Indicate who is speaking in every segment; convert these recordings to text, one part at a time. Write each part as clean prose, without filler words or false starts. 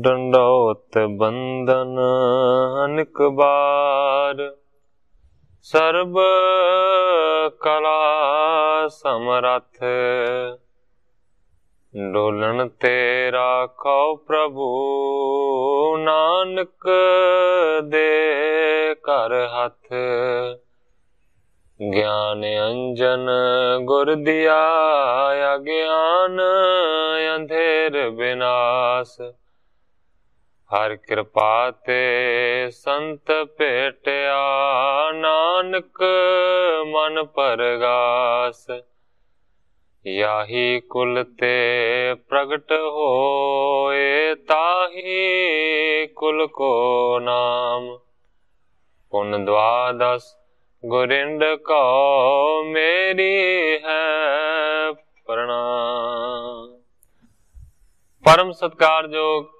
Speaker 1: डंडौत बंदन अनेक बार, सर्ब कला समरथ। डोलन तेरा कौ प्रभु, नानक दे कर हथ। ज्ञान अंजन गुर दिया, अज्ञान अंधेर विनाश। हर कृपा ते संत भेटिया, नानक मन परगास। याही कुल ते प्रगट होए, ताही कुल को नाम। पुन द्वादश गुरिंद को, मेरी है प्रणाम। परम सत्कारयोग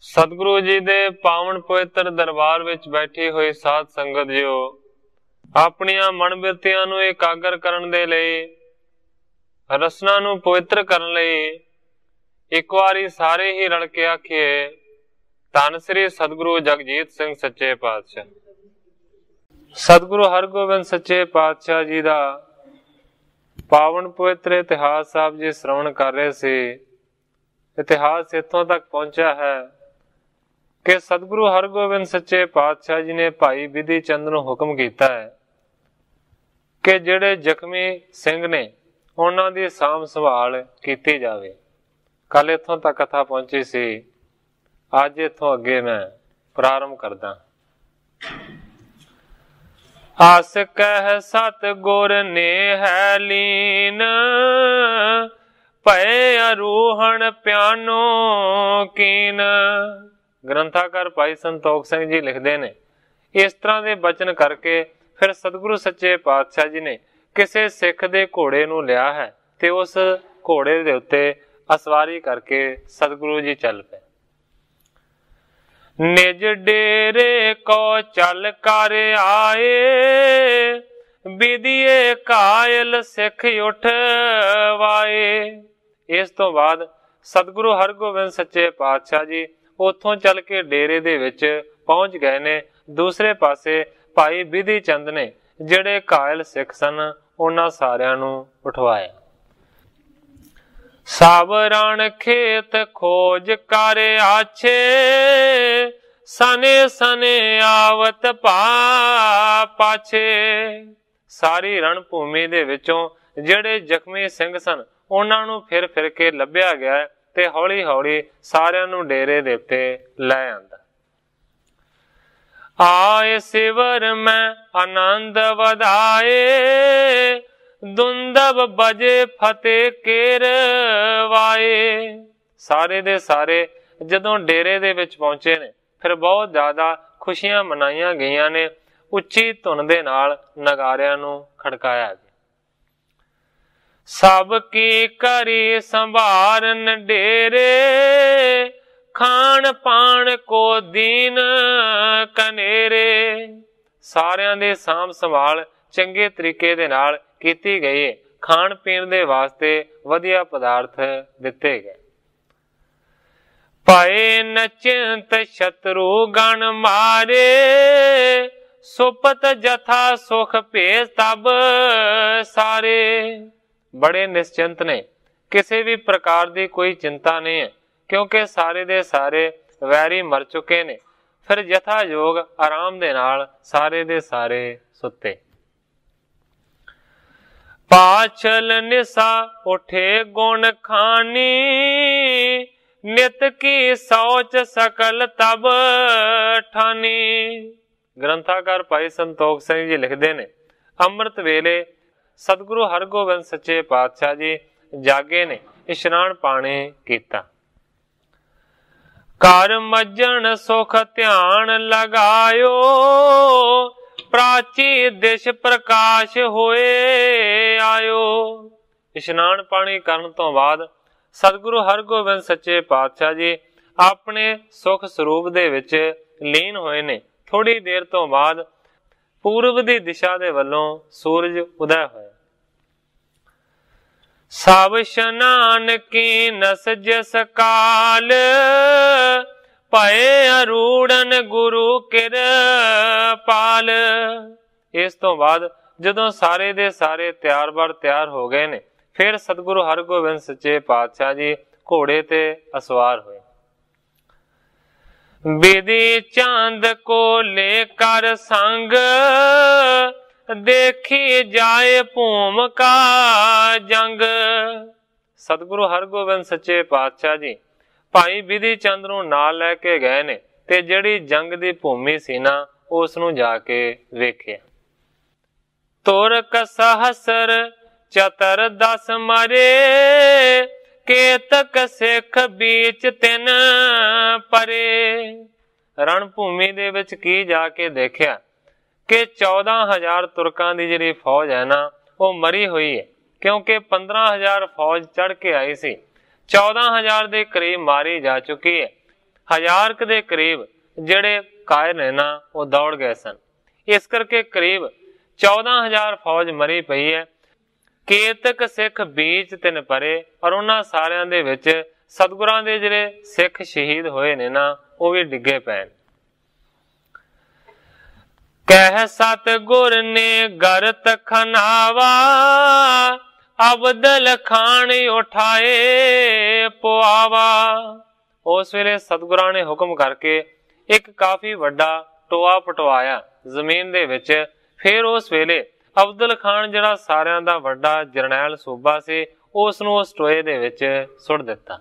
Speaker 1: सतगुरु जी दे पावन पवित्र दरबार विच बैठी हुई साध संगत जियो, अपनियां मन बिरतियां नूं एकागर करन दे लई, रसना नूं पवित्र करन लई एक वारी सारे ही रल के आखिए, धन श्री सतगुरु जगजीत सिंह सच्चे पातशाह। सतगुरु हरगोबिंद सच्चे पातशाह जी दा पावन पवित्र इतिहास आप जी श्रवण कर रहे सी। इतिहास इत्थों तक पहुंचा है कि सतगुरु हरगोबिंद सच्चे पातशाह जी ने भाई विधि चंद नूं हुक्म कीता है कि जिहड़े जख्मी सिंह ने उन्हां दी साम संभाल कीती जावे। कल इत्थों तक कथा पहुंची सी, अज इत्थों अगे मैं प्रारंभ करदा। आस कह सतगुर ने है लीन, भय अरूहण प्यानो कीन। ग्रंथाकार भाई संतोख सिंह जी लिखते ने, इस तरह के बचन करके फिर सतगुरु सच्चे पातशाह जी ने किसी सिख दे घोड़े नूं लिया है ते उस घोड़े दे उत्ते असवारी करके सतगुरु जी चल पे। निज डेरे को चल कर आए, विधिए कायल सिख उठवाए। इस तो बाद सतगुरु हरगोबिंद सच्चे पातशाह जी उथों चल के डेरे दे विच पहुंच गए ने। दूसरे पासे भाई विधि चंद ने जिहड़े कायल सिख सन उन्हां सारियां नूं उठवाया। सावरण खेत खोज कर आछे, सने सने आवत पा पाछे। सारी रणभूमि दे विचों जिहड़े जख्मी सिंह सन उन्हां नूं फिर फिर के लभ्या गया ते हौली हौली सारियां नूं डेरे दे उत्ते लै आंदा। आए सिवर में आनंद वधाए, दुंदब बजे फतेह केरवाए। सारे दे सारे जदों डेरे दे विच पहुंचे ने, फिर बहुत ज्यादा खुशियां मनाईयां गईयां ने। उच्ची धुन दे नाल नगारियां नूं खड़काया गया। सब की करी संभारन डेरे, खान पान को दीन कनेरे। सारियां दे साम संभाल चंगे तरीके दे नाल कीती गई है। खाण पीण दे वास्ते वधिया पदार्थ दिते गए। पाए नचिंत शत्रु गण मारे, सुपत जथा सुख भेज तब सारे। बड़े निश्चिंत ने, किसी भी प्रकार की कोई चिंता नहीं है, क्योंकि सारे दे सारे वैरी मर चुके ने। फिर यथा योग आराम दे नाल सारे दे सारे सुते। पाछल निशा उठे गुण खानी, नित की सोच सकल तब ठानी। ग्रंथाकार भाई संतोख सिंह जी लिखते ने, अमृत वेले सतगुरु हरगोबिंद सच्चे पातशाह जी जागे ने, इशनान पानी कीता। कर मज्जन सुख ध्यान लगायो, प्राची दिश प्रकाश होए आयो। ਪਾਇਓ। ਇਸ਼ਨਾਨ ਪਾਣੀ ਕਰਨ ਤੋਂ ਬਾਅਦ ਸਤਿਗੁਰੂ ਹਰਗੋਬਿੰਦ ਸੱਚੇ ਪਾਤਸ਼ਾਹ ਜੀ ਆਪਣੇ ਸੁਖ ਸਰੂਪ ਦੇ ਵਿੱਚ ਲੀਨ ਹੋਏ ਨੇ। ਥੋੜੀ ਦੇਰ ਤੋਂ ਬਾਅਦ ਪੂਰਬ ਦੀ ਦਿਸ਼ਾ ਦੇ ਵੱਲੋਂ ਸੂਰਜ ਉਦੈ ਹੋਇਆ। ਸਭ ਇਸ਼ਨਾਨ ਕੀਨਸ ਜਿਸ ਕਾਲ, ਭਏ ਅਰੂੜਨ ਗੁਰੂ ਕਿਰਪਾਲ। ਇਸ ਤੋਂ ਬਾਅਦ ਜਦੋਂ ਸਾਰੇ ਦੇ ਸਾਰੇ ਤਿਆਰ ਬਰ ਤਿਆਰ ਹੋ ਗਏ ਨੇ, ਫਿਰ ਸਤਿਗੁਰੂ ਹਰਗੋਬਿੰਦ ਸੱਚੇ ਪਾਤਸ਼ਾਹ ਜੀ ਘੋੜੇ ਤੇ ਅਸਵਾਰ ਹੋਏ। ਬਿਧੀ ਚੰਦ ਕੋ ਲੈ ਕਰ ਸੰਗ, ਦੇਖੀ ਜਾਏ ਭੂਮ ਕਾ ਜੰਗ। ਸਤਿਗੁਰੂ ਹਰਗੋਬਿੰਦ ਸੱਚੇ ਪਾਤਸ਼ਾਹ ਜੀ ਭਾਈ ਬਿਧੀ ਚੰਦ ਨੂੰ ਨਾਲ ਲੈ ਕੇ ਗਏ ਨੇ ਤੇ ਜਿਹੜੀ ਜੰਗ ਦੀ ਭੂਮੀ ਸੀ ਨਾ, ਉਸ ਨੂੰ ਜਾ ਕੇ ਵੇਖਿਆ। ਤੁਰਕ ਸਹਸਰ ਚਤਰ ਦਸ ਮਰੇ, ਕੇਤਕ ਸਿੱਖ ਬੀਚ ਤਿੰਨ ਪਰੇ। ਰਣ ਭੂਮੀ ਦੇ ਵਿੱਚ ਕੀ ਜਾ ਕੇ ਦੇਖਿਆ ਕਿ 14,000 ਤੁਰਕਾਂ ਦੀ ਜਿਹੜੀ ਫੌਜ ਹੈ ਨਾ, ਉਹ ਮਰੀ ਹੋਈ ਹੈ, ਕਿਉਂਕਿ 15,000 ਫੌਜ ਚੜ ਕੇ ਆਈ ਸੀ। 14,000 ਦੇ ਕਰੀਬ ਮਾਰੀ ਜਾ ਚੁੱਕੀ ਹੈ। 1000 ਦੇ ਕਰੀਬ ਜਿਹੜੇ ਕਾਇਰ ਨੇ ਨਾ, ਉਹ ਦੌੜ ਗਏ ਸਨ। ਇਸ ਕਰਕੇ ਕਰੀਬ 14,000 ਫੌਜ ਮਰੀ ਪਈ ਹੈ। ਕੇਤਕ ਸਿੱਖ ਬੀਚ ਤਿੰਨ ਪਰੇ, ਔਰ ਉਹਨਾਂ ਸਾਰਿਆਂ ਦੇ ਵਿੱਚ ਸਤਿਗੁਰਾਂ ਦੇ ਜਿਹੜੇ ਸਿੱਖ ਸ਼ਹੀਦ ਹੋਏ ਨੇ ਨਾ, ਉਹ ਵੀ ਡਿੱਗੇ ਪੈਣ। ਕਹਿ ਸਤਿਗੁਰ ਨੇ ਗਰਤ ਖਨਾਵਾ, ਅਬਦਲ ਖਾਨ ਉਠਾਏ ਪੁਆਵਾ। ਉਸ ਵੇਲੇ ਸਤਿਗੁਰਾਂ ਨੇ ਹੁਕਮ ਕਰਕੇ ਇੱਕ ਕਾਫੀ ਵੱਡਾ ਟੋਆ ਪਟਵਾਇਆ ਜ਼ਮੀਨ ਦੇ ਵਿੱਚ। ਫਿਰ ਉਸ ਵੇਲੇ ਅਬਦੁਲ ਖਾਨ ਜਿਹੜਾ ਸਾਰਿਆਂ ਦਾ ਵੱਡਾ ਜਰਨੈਲ ਸੂਬਾ ਸੀ, ਉਸ ਨੂੰ ਉਸ ਟੋਏ ਦੇ ਵਿੱਚ ਸੁੱਟ ਦਿੱਤਾ।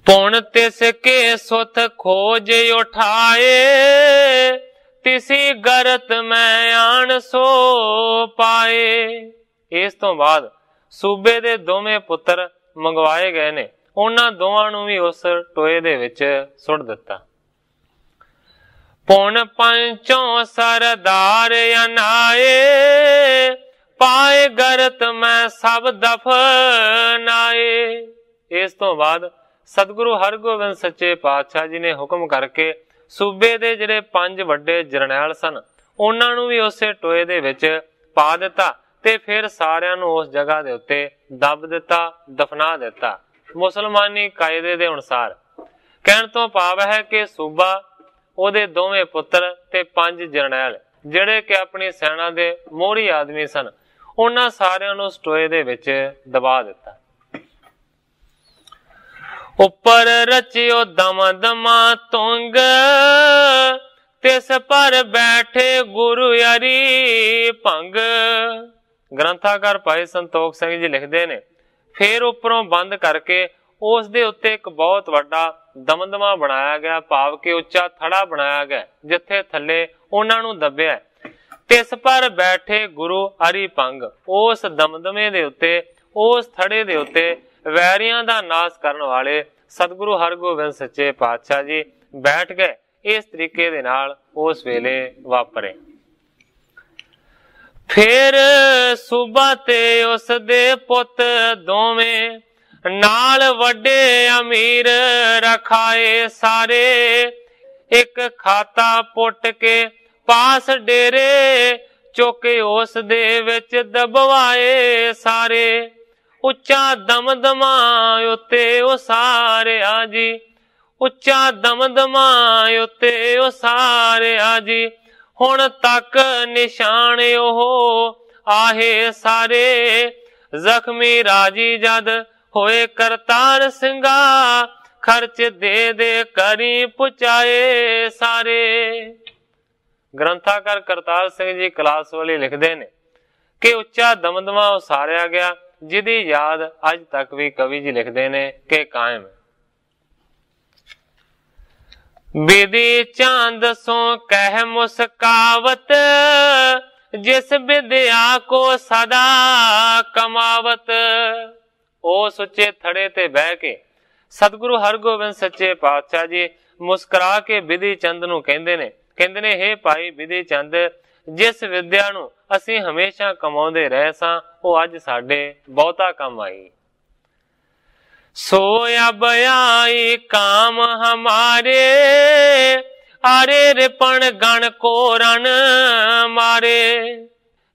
Speaker 1: ਪੁਣ ਤਿਸ ਕੇ ਸੁਤ ਖੋਜ ਉਠਾਏ, ਤਿਸੀ ਗਰਤ ਮੈਂ ਆਣ ਸੋ ਪਾਏ। ਇਸ ਤੋਂ ਬਾਅਦ ਸੂਬੇ ਦੇ ਦੋਵੇਂ ਪੁੱਤਰ ਮੰਗਵਾਏ ਗਏ ਨੇ, ਉਹਨਾਂ ਦੋਵਾਂ ਨੂੰ ਵੀ ਉਸ ਟੋਏ ਦੇ ਵਿੱਚ ਸੁੱਟ ਦਿੱਤਾ। ਪੁਣ ਪੰਚੋਂ ਸਰਦਾਰ ਅਨਾਏ, ਪਾਏ ਗਰਤ ਮੈਂ ਸਭ ਦਫਨਾਏ। ਇਸ ਤੋਂ ਬਾਅਦ ਸਤਿਗੁਰੂ ਹਰਗੋਬਿੰਦ ਸੱਚੇ ਪਾਤਸ਼ਾਹ ਜੀ ਨੇ ਹੁਕਮ ਕਰਕੇ ਸੂਬੇ ਦੇ ਜਿਹੜੇ 5 ਵੱਡੇ ਜਰਨੈਲ ਸਨ, ਉਹਨਾਂ ਨੂੰ ਵੀ ਉਸੇ ਟੋਏ ਦੇ ਵਿੱਚ ਪਾ ਦਿੱਤਾ ਤੇ ਫਿਰ ਸਾਰਿਆਂ ਨੂੰ ਉਸ ਜਗ੍ਹਾ ਦੇ ਉੱਤੇ ਦੱਬ ਦਿੱਤਾ, ਦਫਨਾ ਦਿੱਤਾ ਮੁਸਲਮਾਨੀ ਕਾਇਦੇ ਦੇ ਅਨੁਸਾਰ। ਕਹਿਣ ਤੋਂ ਭਾਵ ਹੈ ਕਿ ਸੂਬਾ, ਉਹਦੇ ਦੋਵੇਂ ਪੁੱਤਰ ਤੇ 5 ਜਰਨੈਲ ਜਿਹੜੇ ਕਿ ਆਪਣੀ ਸੈਨਾ ਦੇ ਮੋਹਰੀ ਆਦਮੀ ਸਨ, ਉਹਨਾਂ ਸਾਰਿਆਂ ਨੂੰ ਉਸ ਟੋਏ ਦੇ ਵਿੱਚ ਦਬਾ ਦਿੱਤਾ। ਉੱਪਰ ਰਚਿਓ ਦਮ ਦਮਾ ਤੁੰਗ, ਤਿਸ ਪਰ ਬੈਠੇ ਗੁਰੂ ਹਰੀ ਭੰਗ। ਗ੍ਰੰਥਾਕਾਰ ਭਾਈ ਸੰਤੋਖ ਸਿੰਘ ਜੀ ਲਿਖਦੇ ਨੇ, ਫਿਰ ਉੱਪਰੋਂ ਬੰਦ ਕਰਕੇ ਉਸ ਦੇ ਉੱਤੇ ਇੱਕ ਬਹੁਤ ਵੱਡਾ ਦਮਦਮਾ ਬਣਾਇਆ ਗਿਆ, ਭਾਵ ਕਿ ਉੱਚਾ ਥੜਾ ਬਣਾਇਆ ਗਿਆ, ਜਿੱਥੇ ਥੱਲੇ ਉਹਨਾਂ ਨੂੰ ਦੱਬਿਆ। ਤਿਸ ਪਰ ਬੈਠੇ ਗੁਰੂ ਹਰੀ ਭੰਗ। ਉਸ ਦਮਦਮੇ ਦੇ ਉੱਤੇ, ਉਸ ਥੜੇ ਦੇ ਉੱਤੇ ਵੈਰੀਆਂ ਦਾ ਨਾਸ਼ ਕਰਨ ਵਾਲੇ ਸਤਿਗੁਰੂ ਹਰਗੋਬਿੰਦ ਸੱਚੇ ਪਾਤਸ਼ਾਹ ਜੀ ਬੈਠ ਗਏ। ਇਸ ਤਰੀਕੇ ਦੇ ਨਾਲ ਉਸ ਵੇਲੇ ਵਾਪਰੇ। ਫਿਰ ਸੂਬਾ ਤੇ ਉਸ ਦੇ ਪੁੱਤ ਦੋਵੇਂ, ਨਾਲ ਵੱਡੇ ਅਮੀਰ ਰਖਾਏ ਸਾਰੇ। ਇੱਕ ਖਾਤਾ ਪੁੱਟ ਕੇ ਪਾਸ ਡੇਰੇ, ਚੁੱਕੇ ਉਸ ਦੇ ਵਿੱਚ ਦਬਵਾਏ ਸਾਰੇ। ਉੱਚਾ ਦਮਦਮਾ ਉੱਤੇ ਉਸਾਰਿਆ ਜੀ, ਉੱਚਾ ਦਮਦਮਾ ਉੱਤੇ ਉਸਾਰਿਆ ਜੀ। ਹੁਣ ਤੱਕ ਨਿਸ਼ਾਨ ਉਹ ਆਹੇ ਸਾਰੇ, ਜ਼ਖਮੀ ਰਾਜੀ ਜਦ ਹੋਏ ਕਰਤਾਰ ਸਿੰਘਾ, ਖਰਚ ਦੇ ਦੇ ਕਰੀ ਪੁਚਾਏ ਸਾਰੇ। ਗ੍ਰੰਥਾਕਾਰ ਕਰਤਾਰ ਸਿੰਘ ਜੀ ਕਲਾਸ ਵਾਲੀ ਲਿਖਦੇ ਨੇ ਕਿ ਉੱਚਾ ਦਮਦਮਾ ਉਸਾਰਿਆ ਗਿਆ, ਜਿਹਦੀ ਯਾਦ ਅੱਜ ਤੱਕ ਵੀ ਕਵੀ ਜੀ ਲਿਖਦੇ ਨੇ ਕਿ ਕਾਇਮ ਹੈ। ਬਿਧੀ ਚੰਦ ਸੋ ਕਹਿ ਮੁਸਕਾਵਤ, ਜਿਸ ਵਿਦਿਆ ਕੋ ਸਦਾ ਕਮਾਵਤ। ਉਸ ਉੱਚੇ ਥੜੇ ਤੇ ਬਹਿ ਕੇ ਸਤਿਗੁਰੂ ਹਰਗੋਬਿੰਦ ਸੱਚੇ ਪਾਤਸ਼ਾਹ ਜੀ ਮੁਸਕਰਾ ਕੇ ਬਿਧੀ ਚੰਦ ਨੂੰ ਕਹਿੰਦੇ ਨੇ, ਹੇ ਭਾਈ ਬਿਧੀ ਚੰਦ, जिस विद्या नूं असीं हमेशा कमाउंदे रहे सां वो अज साडे बहुता काम आई। सो अब आई काम हमारे, आरे रिपण गण को रण मारे।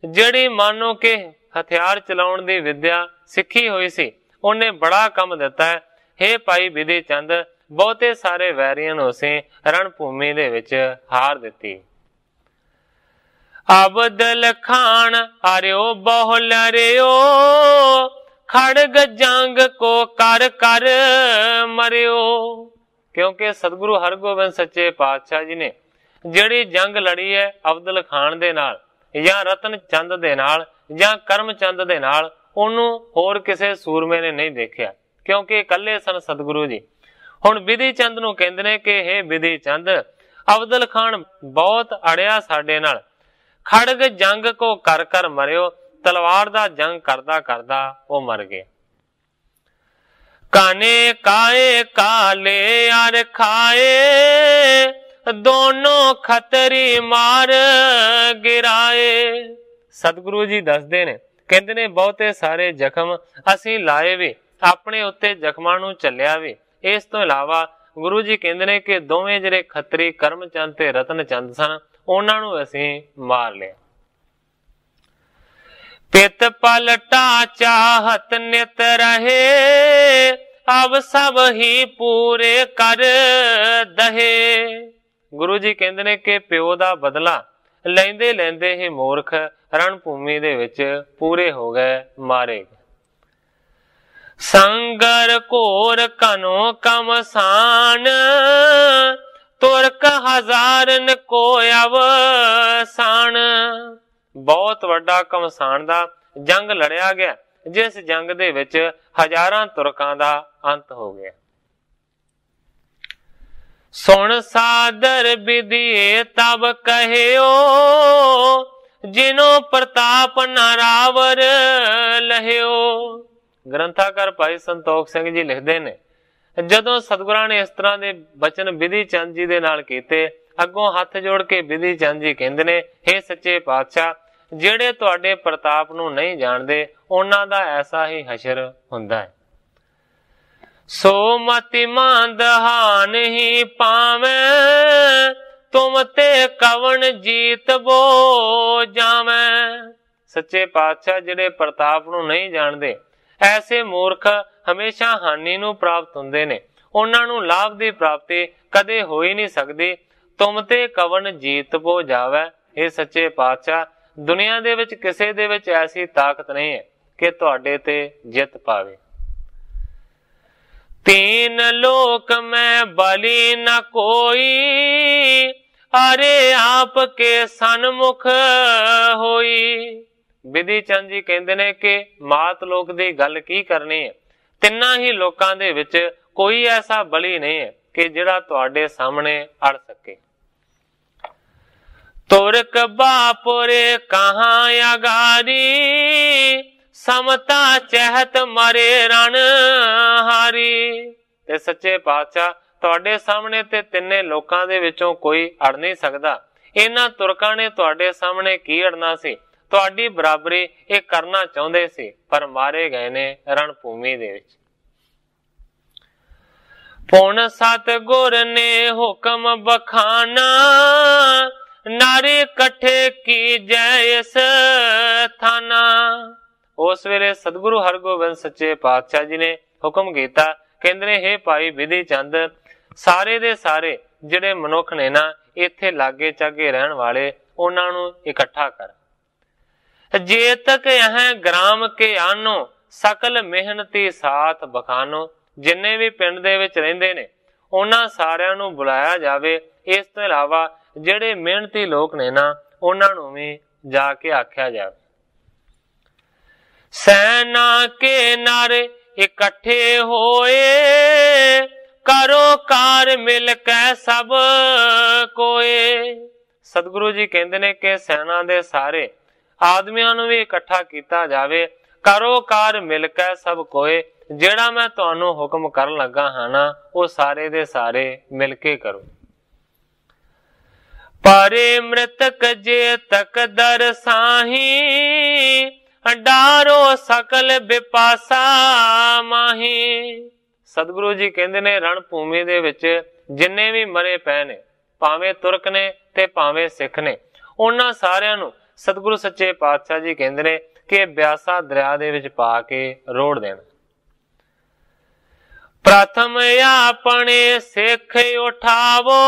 Speaker 1: जिहड़ी मानो के हथियार चलाउण दी विद्या सिੱਖੀ होई सी ਉਹਨੇ बड़ा कम दिता है। हे भाई बिधि चंद, बहुते सारे वैरियां नूं असीं रण भूमि दे विच हार दित्ती। अबदल खान आरियो बहुल रियो, खड़ग जंग को कर कर मरियो। क्योंकि सतगुरु हरगोबिंद सच्चे पातशाह जी ने जिहड़ी जंग लड़ी है अबदल खान दे नाल ਜਾਂ रतन चंद दे नाल ਜਾਂ करम चंद दे नाल, ਉਹਨੂੰ ਹੋਰ ਕਿਸੇ ਸੂਰਮੇ ਨੇ ਨਹੀਂ ਦੇਖਿਆ ਕਿਉਂਕਿ ਇਕੱਲੇ ਸਨ ਸਤਿਗੁਰੂ ਜੀ। ਹੁਣ ਵਿਧੀ ਚੰਦ ਨੂੰ ਕਹਿੰਦੇ ਨੇ ਕਿ हे ਵਿਧੀ ਚੰਦ, ਅਬਦਲ ਖਾਨ ਬਹੁਤ ਅੜਿਆ ਸਾਡੇ ਨਾਲ, ਖੜਗ ਜੰਗ ਕੋ ਕਰ ਕਰ ਮਰਿਓ, ਤਲਵਾਰ ਦਾ ਜੰਗ ਕਰਦਾ ਕਰਦਾ ਉਹ ਮਰ ਗਏ। ਕਾਨੇ ਕਾਏ ਕਾਲੇ ਅਰ ਖਾਏ, ਦੋਨੋਂ ਖਤਰੀ ਮਾਰ ਗਿਰਾਏ। ਸਤਿਗੁਰੂ ਜੀ ਦੱਸਦੇ ਨੇ, ਕਹਿੰਦੇ ਨੇ ਬਹੁਤੇ ਸਾਰੇ ਜ਼ਖਮ ਅਸੀਂ ਲਾਏ ਵੀ, ਆਪਣੇ ਉੱਤੇ ਜ਼ਖਮਾਂ ਨੂੰ ਝੱਲਿਆ ਵੀ। ਇਸ ਤੋਂ ਇਲਾਵਾ ਗੁਰੂ ਜੀ ਕਹਿੰਦੇ ਨੇ ਕਿ ਦੋਵੇਂ ਜਿਹੜੇ ਖੱਤਰੀ ਕਰਮ ਚੰਦ ਤੇ ਰਤਨ ਚੰਦ ਸਨ ਉਹਨਾਂ ਨੂੰ ਅਸੀਂ ਮਾਰ ਲਿਆ। ਪਿਤ ਪਲਟਾ ਚਾਹਤ ਨਿਤ ਰਹੇ, ਅਬ ਸਭ ਹੀ ਪੂਰੇ ਕਰ ਦਹੇ। ਗੁਰੂ ਜੀ ਕਹਿੰਦੇ ਨੇ ਕਿ ਪਿਓ ਦਾ ਬਦਲਾ ਲੈਂਦੇ ਲੈਂਦੇ ਹੀ ਮੂਰਖ ਰਣ ਭੂਮੀ ਦੇ ਵਿੱਚ ਪੂਰੇ ਹੋ ਗਏ, ਮਾਰੇ ਗਏ। ਸੰਗਰ ਘੋਰ ਕਨੋ ਕਮਸਾਨ, ਤੁਰਕ ਹਜ਼ਾਰਨ ਕੋ ਅਵਸਾਨ। ਬਹੁਤ ਵੱਡਾ ਕਮਸਾਨ ਦਾ ਜੰਗ ਲੜਿਆ ਗਿਆ, ਜਿਸ ਜੰਗ ਦੇ ਵਿੱਚ ਹਜ਼ਾਰਾਂ ਤੁਰਕਾਂ ਦਾ ਅੰਤ ਹੋ ਗਿਆ। ਸੁਣ ਸਾਦਰ ਵਿਧੀਏ ਤਬ ਕਹਿਓ, ਜਿਨੋ ਪ੍ਰਤਾਪ ਨਾਰਾਵਰ ਲਹਿਓ। ਗ੍ਰੰਥਾਕਾਰ ਭਾਈ ਸੰਤੋਖ ਸਿੰਘ ਜੀ ਲਿਖਦੇ ਨੇ, ਜਦੋਂ ਸਤਿਗੁਰਾਂ ਨੇ ਇਸ ਤਰ੍ਹਾਂ ਦੇ ਬਚਨ ਵਿਧੀ ਚੰਦ ਜੀ ਦੇ ਨਾਲ ਕੀਤੇ, ਅੱਗੋਂ ਹੱਥ ਜੋੜ ਕੇ ਵਿਧੀ ਚੰਦ ਜੀ ਕਹਿੰਦੇ ਨੇ, हे ਸੱਚੇ ਪਾਤਸ਼ਾਹ, ਜਿਹੜੇ ਤੁਹਾਡੇ ਪ੍ਰਤਾਪ ਨੂੰ ਨਹੀਂ ਜਾਣਦੇ ਉਹਨਾਂ ਦਾ ਐਸਾ ਹੀ ਹਸ਼ਰ ਹੁੰਦਾ ਹੈ। ਸੋ ਮਤਿ ਮਾਂਦਹਾਨ ਹੀ ਪਾਵੇਂ, ਤੁਮ ਤੇ ਕਵਣ ਜੀਤ ਬੋ ਜਾਵੇਂ। ਸੱਚੇ ਪਾਤਸ਼ਾਹ ਜਿਹੜੇ ਪ੍ਰਤਾਪ ਨੂੰ ਨਹੀਂ ਜਾਣਦੇ, ਐਸੇ ਮੂਰਖ ਹਮੇਸ਼ਾ ਹਾਨੀ ਨੂੰ ਪ੍ਰਾਪਤ ਹੁੰਦੇ ਨੇ, ਉਹਨਾਂ ਨੂੰ ਲਾਭ ਦੀ ਪ੍ਰਾਪਤੀ ਕਦੇ ਹੋ ਹੀ ਨਹੀਂ ਸਕਦੀ। ਤੁਮ ਤੇ ਕਵਣ ਜੀਤ ਬੋ ਜਾਵੇ। ਇਹ ਸੱਚੇ ਪਾਤਸ਼ਾਹ, ਦੁਨੀਆ ਦੇ ਵਿੱਚ ਕਿਸੇ ਦੇ ਵਿੱਚ ਐਸੀ ਤਾਕਤ ਨਹੀਂ ਹੈ ਕਿ ਤੁਹਾਡੇ ਤੇ ਜਿੱਤ ਪਾਵੇ। तीन लोक में बलि न कोई, अरे आपके सन्मुख होई। विधि चंद जी कहते ने कि मात लोक दी गल की करनी है, तिन्ना ही लोकां दे विच कोई ऐसा बलि नहीं है कि जिहड़ा तुहाडे सामने अड़ सके। तुरक बापुरे कहां अगारी, समता चहत मरे रण हारी। ते सच्चे पातशाह, तुहाडे सामने ते तिन्ने लोकां दे विचों कोई अड़ नहीं सकदा। इन्हां तुरकां ने तुहाडे सामने की अड़ना सी, तुहाडी बराबरी ये करना चाहुंदे सी, पर मारे गए ने रण भूमि दे विच। पुन सतगुर ने हुक्म बखाना, नारे कट्ठे की जय इस थाना। उस वेले सतगुरु हरगोबिंद सच्चे पातशाह जी ने हुक्म किया, कहंदे ने, हे भाई विधि चंद, सारे दे सारे जिहड़े मनुख ने ना इत्थे लागे चागे रहन वाले, उन्हां नूं इकट्ठा कर। जे तक यह ग्राम के आनो, सकल मेहनती साथ बखानो। जिन्ने भी पिंड दे विच रहिंदे ने उन्हां सारिआं नूं बुलाया जावे। इस तो इलावा जिहड़े मेहनती लोक ने ना उन्हां नूं भी जाके आख्या जावे। सेना के नर इकट्ठे होए, करो कार मिल के सब कोए। सतगुरु जी कहते ने कि सेना दे सारे आदमियां नूं भी इकट्ठा किया जावे। करो कार मिल के सब कोए। जिहड़ा मैं तुहानूं हुक्म करन लगा हां ना, वो सारे दे सारे मिल के करो। पारे मृतक जे तक दर साही, डारो सकल बिपासा माही। सतगुरु जी कहते ने रण भूमि दे विच जिन्ने भी मरे पै ने, भावें तुरक ने ते भावें सिख ने, उन्हां सारियां नूं सतगुरु सच्चे पातशाह जी कहते ने कि ब्यासा दरिया दे विच पा के रोड़ देना। प्रथम अपने सिख उठावो,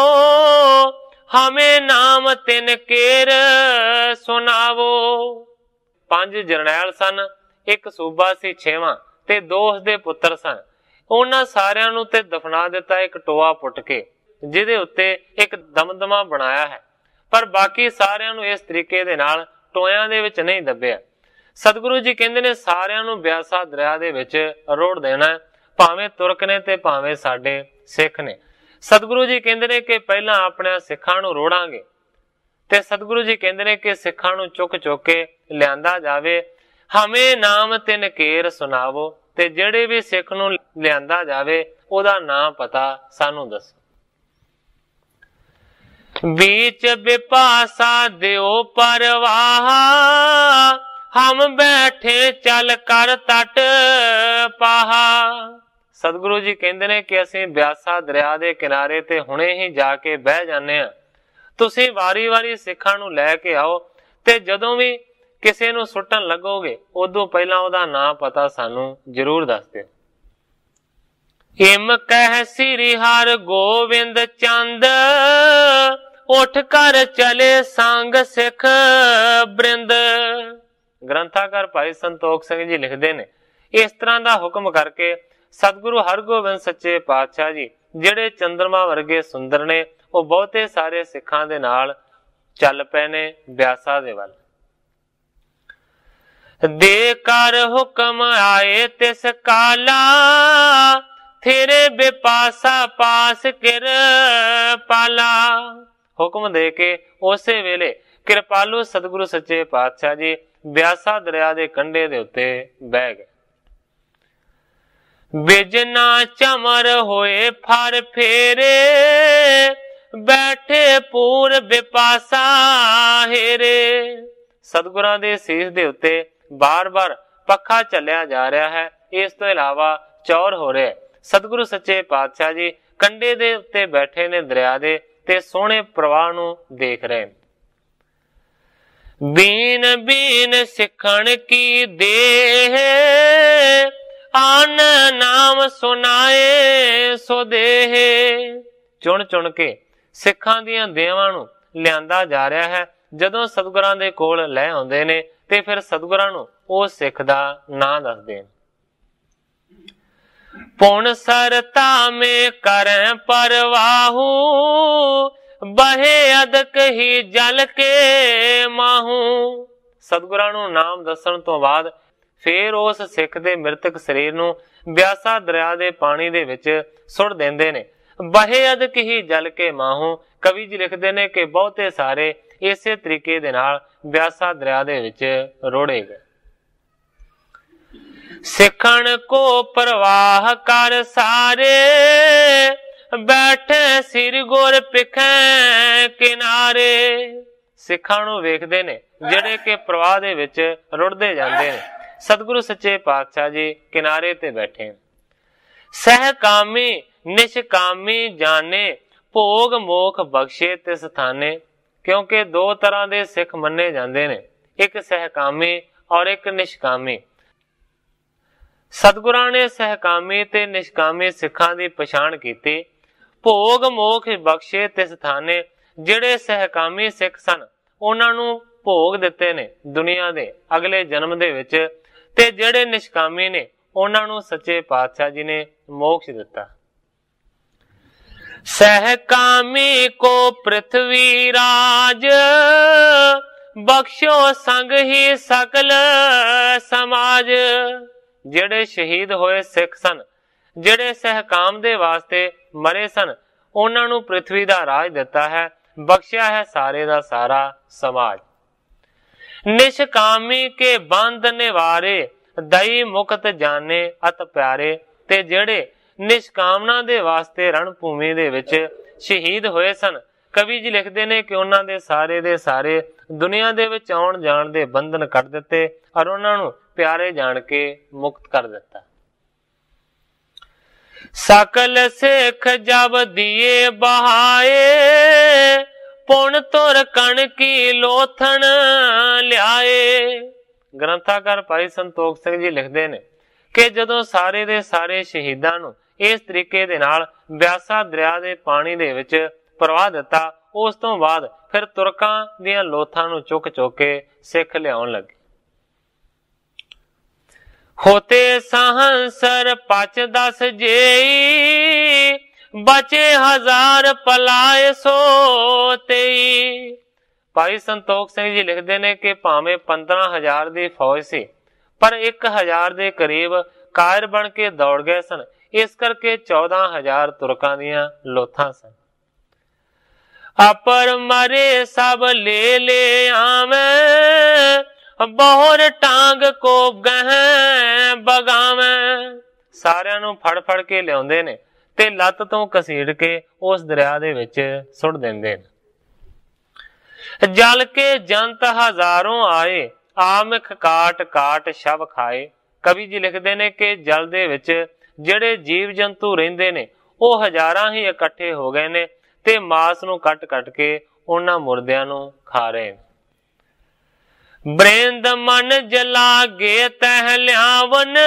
Speaker 1: हमें नाम तिन केर सुनावो। 5 जरनैल सन, एक सूबा सी 6वां ते 2 उसदे पुत्र सन। उन्हां सारियां नूं ते दफना दिता एक टोआ पुट के, जिहदे उत्ते एक दमदमा बनाया है, पर बाकी सारियां नूं इस तरीके दे नाल टोयां दे विच नहीं दबिया। सतगुरु जी कहंदे ने सारियां नूं ब्यासा दरिया दे विच रोड़ देना, भावें तुरक ने ते भावें साडे सिख ने। सतगुरु जी कहंदे ने कि पहलां अपने सिखां नूं रोड़ांगे, ते सतगुरु जी कहंदे ने कि सिखां नूं चुक चुक के लिआंदा जावे। हमें नाम तिन केर सुनावो, ते ਜਿਹੜੇ भी सिख नूं लिआंदा जावे ਉਹਦਾ नाम पता सानू दसो। बीच बिपासा दिओ परवाह, हम बैठे चल कर तट पाहा। सतगुरु जी कहंदे ने कि असीं ब्यासा दरिया दे किनारे ते हुणे ही जाके बह जाने आ, तुसीं वारी वारी सिखां नूं लै के आओ, ते जदों भी किसी नूं सुटन लगोगे उदों पहला उहदा नाम पता सानू जरूर दस दिओ। इम कह श्री हर गोविंद चंद, उठ कर चले संग सिख बृंद। ग्रंथाकार भाई संतोख सिंह जी लिखते ने, इस तरह का हुक्म करके सतगुरु हरगोबिंद सच्चे पातशाह जी जिहड़े चंद्रमा वर्गे सुंदर ने, वो बहुते सारे सिखां दे नाल चल पए ने ब्यासा दे वल। दे कर हुक्म आए तिस काला, तेरे बिपासा पास किर पाला। हुक्म दे के उसे वेले कृपालु सतगुरु सच्चे पातशाह जी ब्यासा दरिया दे कंढे दे उत्ते बह गए। बिजना चमर होए फर फेरे, बैठे पूर बिपासा हेरे। सतगुरां दे सीस दे उत्ते बार बार पखा चलिया जा रहा है, इस तो इलावा चौर हो रहा है। सतगुरु सच्चे पातशाह जी कंडे दे उत्ते बैठे ने दरिया दे, ते सोहणे प्रवाह नूं देख रहे हैं। बीन बीन सिखण की देह, आन नाम सुनाए सो देह। चुन चुन के सिखां दियां देवां नूं लिआंदा जा रहा है। जदों सतगुरां दे कोल लै आउंदे ने ते फिर सतगुरां नूं ਉਹ सिख दा नां दसदे ने। पुन सरता में करें परवाहू, बहे अदक ही जल के माहू। सतगुरां नूं नाम दसन तो बाद फिर उस सिख दे मृतक शरीर नूं ब्यासा दरिया दे पानी दे विच सुट देंदे ने। बहे अदक ही जल के माहू, कवि जी लिखदे ने कि बहुते सारे इसे तरीके दे नाल ब्यासा दरिया दे विच रोड़े गए। सिखण को प्रवाह कर सारे, बैठे सिर गुर पिखे किनारे। सिखां नूं वेखदे ने जिहड़े कि प्रवाह दे विच रुड़दे जांदे ने। सतगुरु सच्चे पातशाह जी किनारे ते बैठे। सहकामी निष्कामी जाने, भोग मोख बख्शे तिस थाने। क्योंकि 2 तरह के सिख मन्ने जाते हैं, एक सहकामी और एक निष्कामी। सतगुरां ने सहकामी ते निष्कामी सिखां दी पछाण कीती। भोग मोख बख्शे तिस थाने, जिहड़े सहकामी सिख सन उन्हां नूं भोग दिते ने दुनिया दे अगले जन्म दे विच, ते जिहड़े निष्कामी ने उन्हां नूं सच्चे पातशाह जी ने मोक्ष दिता। सहकामी को पृथ्वी राज, बख्शो संग ही सकल समाज। जिहड़े शहीद होए सिख सन, जिहड़े सहकाम दे वास्ते मरे सन, उन्हां नूं पृथ्वी दा राज दिता है, बख्शिया है सारे दा सारा समाज। निष्कामी के बंद निवारे, दई मुक्त जाने अत प्यारे। ते जिहड़े निष्कामना दे वास्ते रण भूमि दे विच शहीद होए सन, कवि जी लिखते ने कि उन्हां दे सारे दुनिया दे विच आउण जाण दे बंधन कट दिते और उन्हां नूं प्यारे जान के मुक्त कर दिता। सकल सिख जब दिए बहाए पुन तुर कण की लोथन लियाए। ग्रंथाकार भाई संतोख सिंह जी लिखते ने कि जदों सारे दे सारे शहीदां नूं इस तरीके दे नाल ब्यासा दरिया दे पानी दे विच प्रवाह दिता, उस तो बाद फिर तुरकां दीआं लोथां नूं चुक के सिख लियाउण लगे। होते सहंसर 5-10 जेई बचे 1000 पलाए सो तेई। भाई संतोख सिंह जी लिखते ने कि भावें 15,000 दी फौज सी पर 1000 दे करीब कायर बन के दौड़ गए सन, इस करके 14,000 तुरकां दीआं लोथां सन। अपर मरे सब ले आवे बहुर टांग को गह बगावे। सारिਆਂ ਨੂੰ फड़ के लियाउंदे ने ते लत तो घसीड़ के उस दरिया दे विच सुट दिंदे ने। जल के जंत हजारों आए आमख काट शव खाए। कवि जी लिखते ने कि जल दे विच ਜਿਹੜੇ जीव जंतु रहिंदे ने ਉਹ हजारां ही इकट्ठे हो गए ने ते मांस ਨੂੰ ਕੱਟ के ਉਹਨਾਂ ਮੁਰਦਿਆਂ ਨੂੰ खा रहे ने। ਬ੍ਰਿੰਦ मन जला गे तह लियावन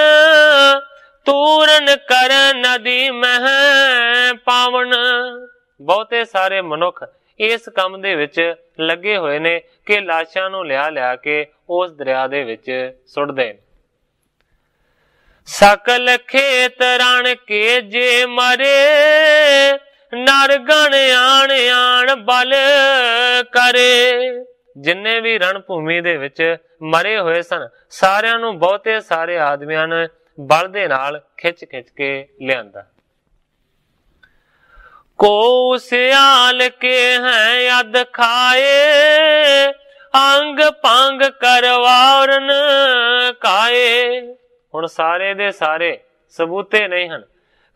Speaker 1: तूरन कर नदी मह पावन। बहुते सारे मनुख इस काम दे विच लगे हुए ने कि लाशां नूं लिया के उस दरिया दे विच सुटदे ने। सकल खेत रण के जे मरे नरगण आण बल करे। जिन्ने भी रण भूमि दे विच मरे हुए सन सारिਆਂ ਨੂੰ ਬਹੁਤੇ ਸਾਰੇ आदमियां ने बल दे नाल खिच के लियांदा। को सियाल के हैं अध खाए अंग पंग करवारन काए। हुण सारे दे सारे सबूते नहीं हन।